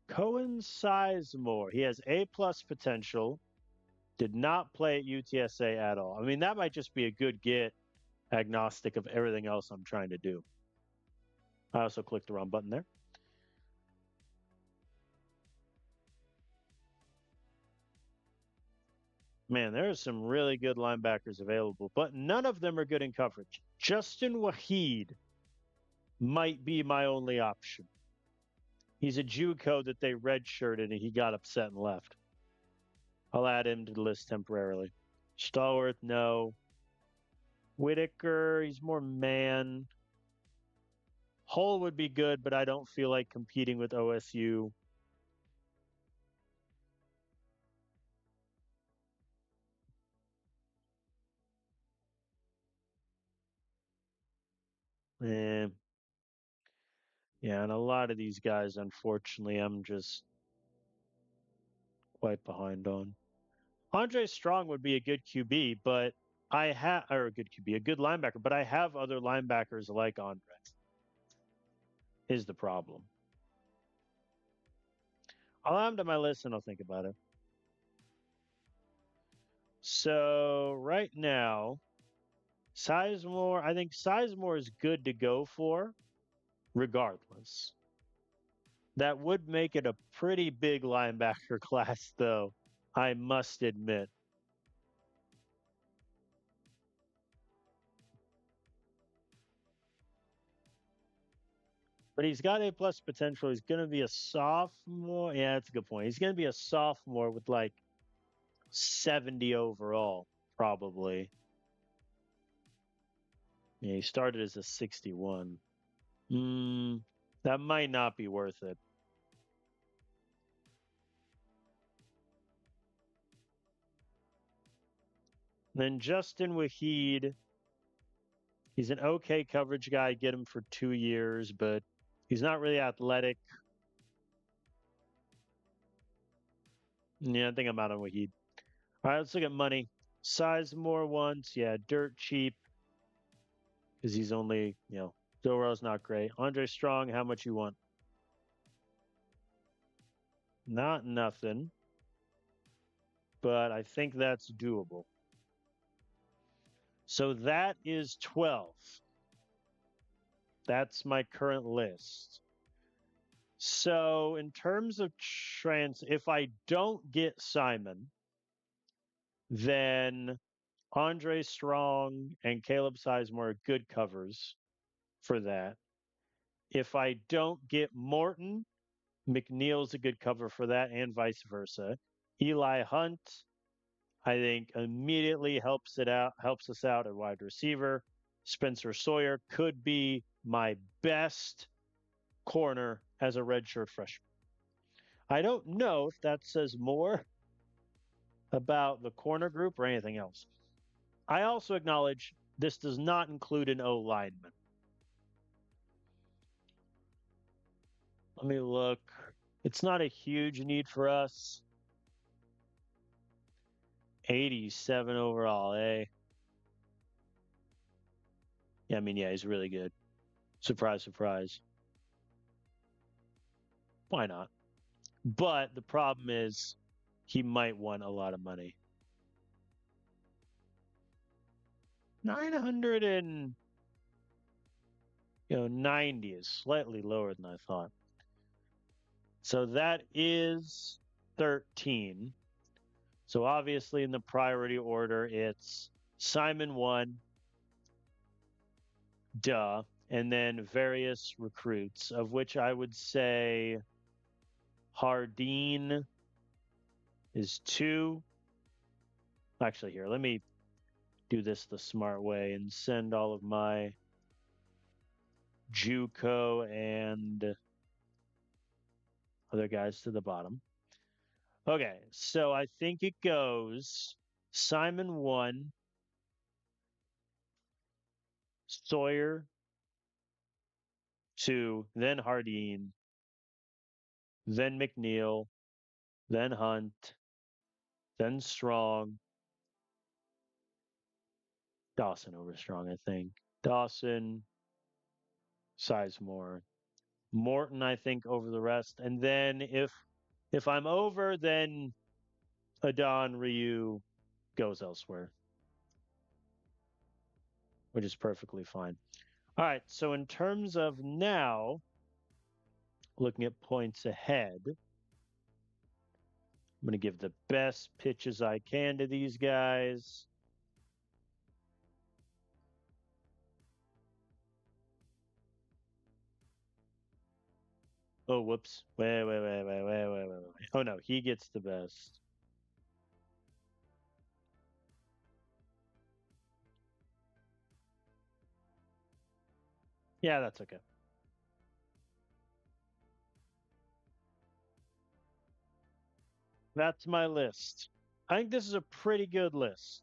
Cohen Sizemore. He has A plus potential. Did not play at UTSA at all. I mean, that might just be a good get, agnostic of everything else I'm trying to do. I also clicked the wrong button there. Man, there are some really good linebackers available, but none of them are good in coverage. Justin Waheed might be my only option. He's a JUCO that they redshirted and he got upset and left. I'll add him to the list temporarily. Stallworth, no. Whitaker, he's more man. Hull would be good, but I don't feel like competing with OSU. Eh, yeah, and a lot of these guys, unfortunately, I'm just quite behind on. Andre Strong would be a good QB, but I have or a good QB, a good linebacker, but I have other linebackers like Andre. Is the problem. I'll add him to my list and I'll think about it. So right now, Sizemore, I think Sizemore is good to go for, regardless. That would make it a pretty big linebacker class, though, I must admit. But he's got A plus potential. He's going to be a sophomore. Yeah, that's a good point. He's going to be a sophomore with like 70 overall, probably. Yeah, he started as a 61. That might not be worth it. Then Justin Waheed, he's an okay coverage guy. Get him for 2 years, but he's not really athletic. Yeah, I think I'm out on Waheed. All right, let's look at money. Sizemore once, yeah, dirt cheap because he's only, Dorow's not great. Andre Strong, how much you want? Not nothing, but I think that's doable. So that is 12. That's my current list. So in terms of if I don't get Simon, then Andre Strong and Caleb Sizemore are good covers for that. If I don't get Morton, McNeil's a good cover for that, and vice versa. Eli Hunt, I think, immediately helps us out at wide receiver. Spencer Sawyer could be my best corner as a redshirt freshman. I don't know if that says more about the corner group or anything else. I also acknowledge this does not include an O lineman. Let me look. It's not a huge need for us. 87 overall, eh? Yeah, I mean, yeah, he's really good. Surprise, surprise. Why not? But the problem is he might want a lot of money. 990 is slightly lower than I thought. So that is 13. So obviously in the priority order, it's Simon 1, duh, and then various recruits, of which I would say Hardin is 2. Actually, here, let me do this the smart way and send all of my JUCO and other guys to the bottom. Okay, so I think it goes Simon 1, Sawyer 2, then Hardin, then McNeil, then Hunt, then Strong. Dawson over Strong, I think. Dawson, Sizemore, Morton, I think, over the rest. And then if I'm over, then Adon Ryu goes elsewhere, which is perfectly fine. All right, so in terms of now, looking at points ahead, I'm going to give the best pitches I can to these guys. Oh, whoops. Wait. Oh, no, he gets the best. Yeah, that's okay. That's my list. I think this is a pretty good list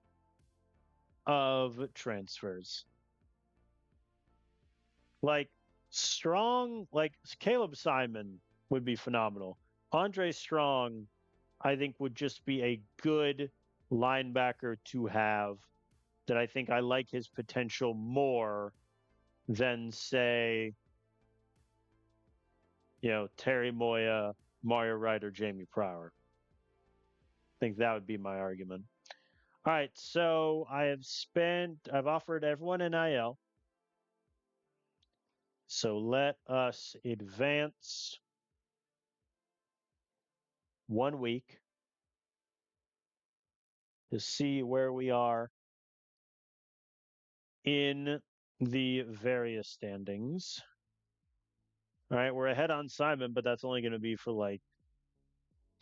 of transfers. Like Strong, like Caleb Simon would be phenomenal. Andre Strong, I think, would just be a good linebacker to have that I think I like his potential more than, say, Terry Moya, Mario Wright, or Jamie Prower. I think that would be my argument. All right, so I've offered everyone an IL. So let us advance 1 week to see where we are in the various standings. All right, we're ahead on Simon, but that's only going to be for like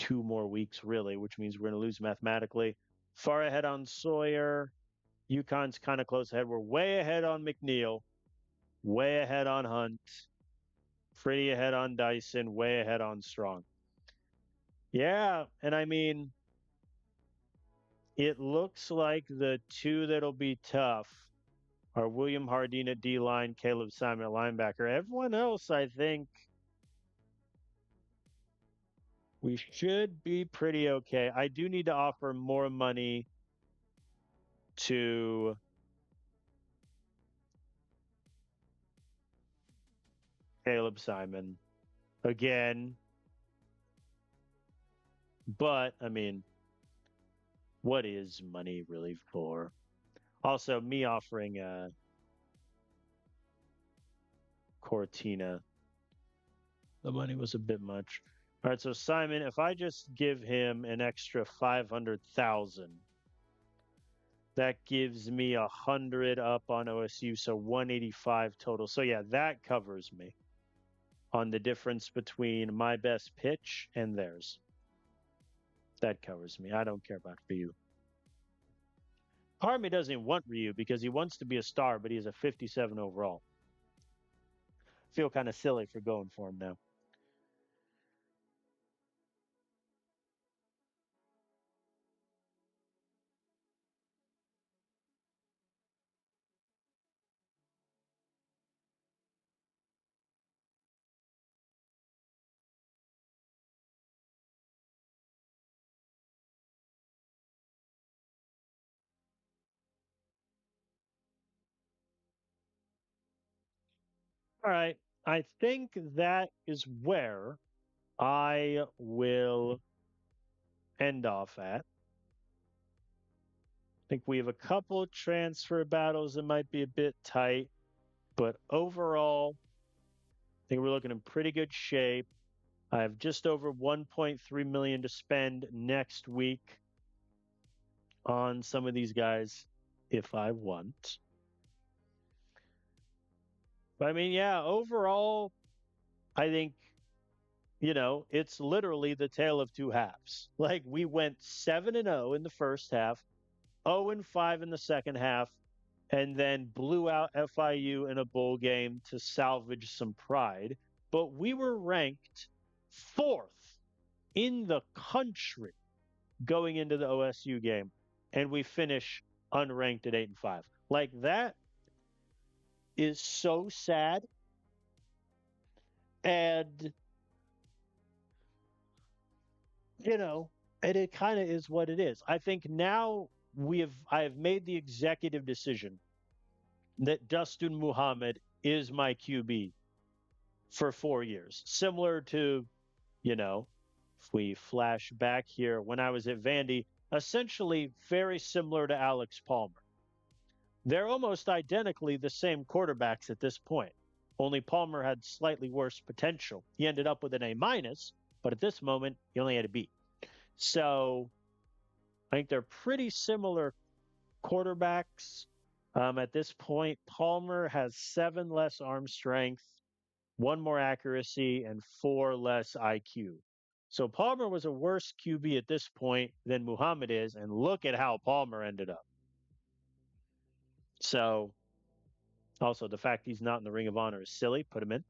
2 more weeks, really, which means we're going to lose mathematically. Far ahead on Sawyer. UConn's kind of close ahead. We're way ahead on McNeil, way ahead on Hunt, pretty ahead on Dyson, way ahead on Strong. Yeah, and I mean, it looks like the two that'll be tough are William Hardin at D line, Caleb Simon at linebacker. Everyone else, I think we should be pretty okay. I do need to offer more money to Caleb Simon again. But, I mean, what is money really for? Also, me offering Cortina, the money was a bit much. All right, so Simon, if I just give him an extra 500,000, that gives me 100 up on OSU, so 185 total. So yeah, that covers me on the difference between my best pitch and theirs. That covers me. I don't care about Ryu. Part of me doesn't want Ryu because he wants to be a star, but he's a 57 overall. I feel kind of silly for going for him now. All right. I think that is where I will end off at. I think we have a couple transfer battles that might be a bit tight, but overall, I think we're looking in pretty good shape. I have just over 1.3 million to spend next week on some of these guys if I want. But I mean, yeah, overall, I think, it's literally the tale of two halves. Like we went 7-0 in the first half, 0-5 in the second half, and then blew out FIU in a bowl game to salvage some pride. But we were ranked fourth in the country going into the OSU game, and we finish unranked at 8-5. Like that is so sad. And, and it kind of is what it is. I think now I have made the executive decision that Dustin Muhammad is my QB for 4 years. Similar to, if we flash back here when I was at Vandy, essentially very similar to Alex Palmer. They're almost identically the same quarterbacks at this point. Only Palmer had slightly worse potential. He ended up with an A minus, but at this moment, he only had a B. So I think they're pretty similar quarterbacks. At this point, Palmer has 7 less arm strength, 1 more accuracy, and 4 less IQ. So Palmer was a worse QB at this point than Muhammad is, and look at how Palmer ended up. So also the fact he's not in the Ring of Honor is silly. Put him in.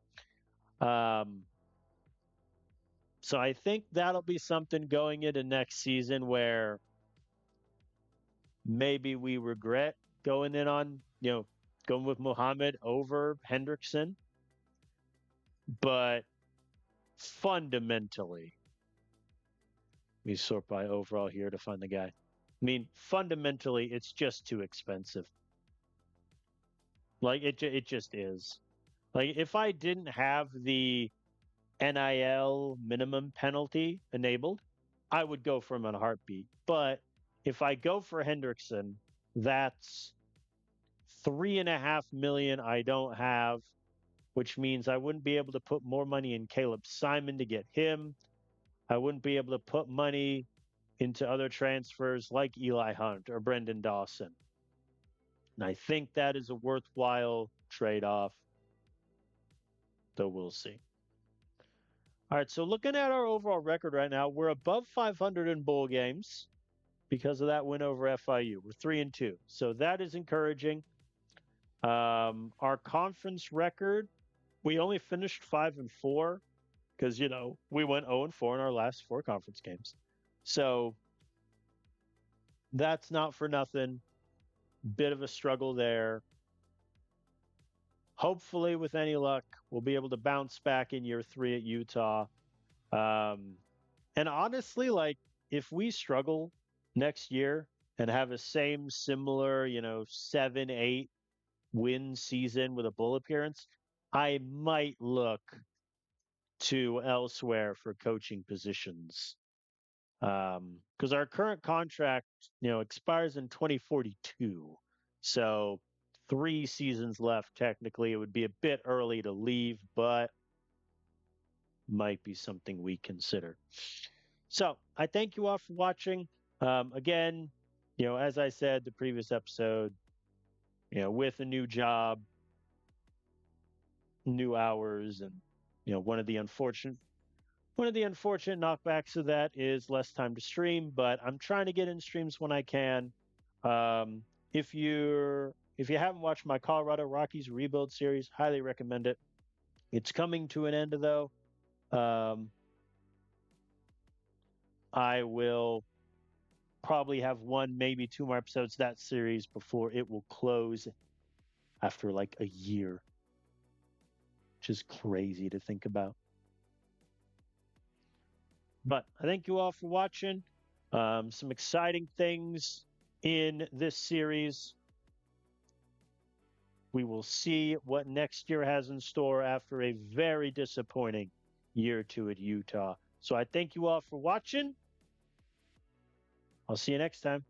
So I think that'll be something going into next season where maybe we regret going in on, going with Muhammad over Hendrickson. But fundamentally, we sort by overall here to find the guy. I mean, fundamentally, it's just too expensive. Like it just is. Like if I didn't have the NIL minimum penalty enabled, I would go for him in a heartbeat. But if I go for Hendrickson, that's $3.5 million I don't have, which means I wouldn't be able to put more money in Caleb Simon to get him. I wouldn't be able to put money into other transfers like Eli Hunt or Brendan Dawson. And I think that is a worthwhile trade-off, though we'll see. All right, so looking at our overall record right now, we're above 500 in bowl games because of that win over FIU. We're 3-2, so that is encouraging. Our conference record, we only finished 5-4 because we went 0-4 in our last 4 conference games. So that's not for nothing. Bit of a struggle there. Hopefully, with any luck, we'll be able to bounce back in year 3 at Utah. And honestly, like if we struggle next year and have a similar, 7-8 win season with a bowl appearance, I might look to elsewhere for coaching positions. Because our current contract, expires in 2042. So 3 seasons left, technically. It would be a bit early to leave, but might be something we consider. So I thank you all for watching. Again, as I said, the previous episode, with a new job, new hours, and, one of the unfortunate knockbacks of that is less time to stream, but I'm trying to get in streams when I can. If you haven't watched my Colorado Rockies rebuild series, highly recommend it. It's coming to an end, though. I will probably have 1, maybe 2 more episodes of that series before it will close after like a year, which is crazy to think about. But I thank you all for watching. Some exciting things in this series. We will see what next year has in store after a very disappointing year or two at Utah. So I thank you all for watching. I'll see you next time.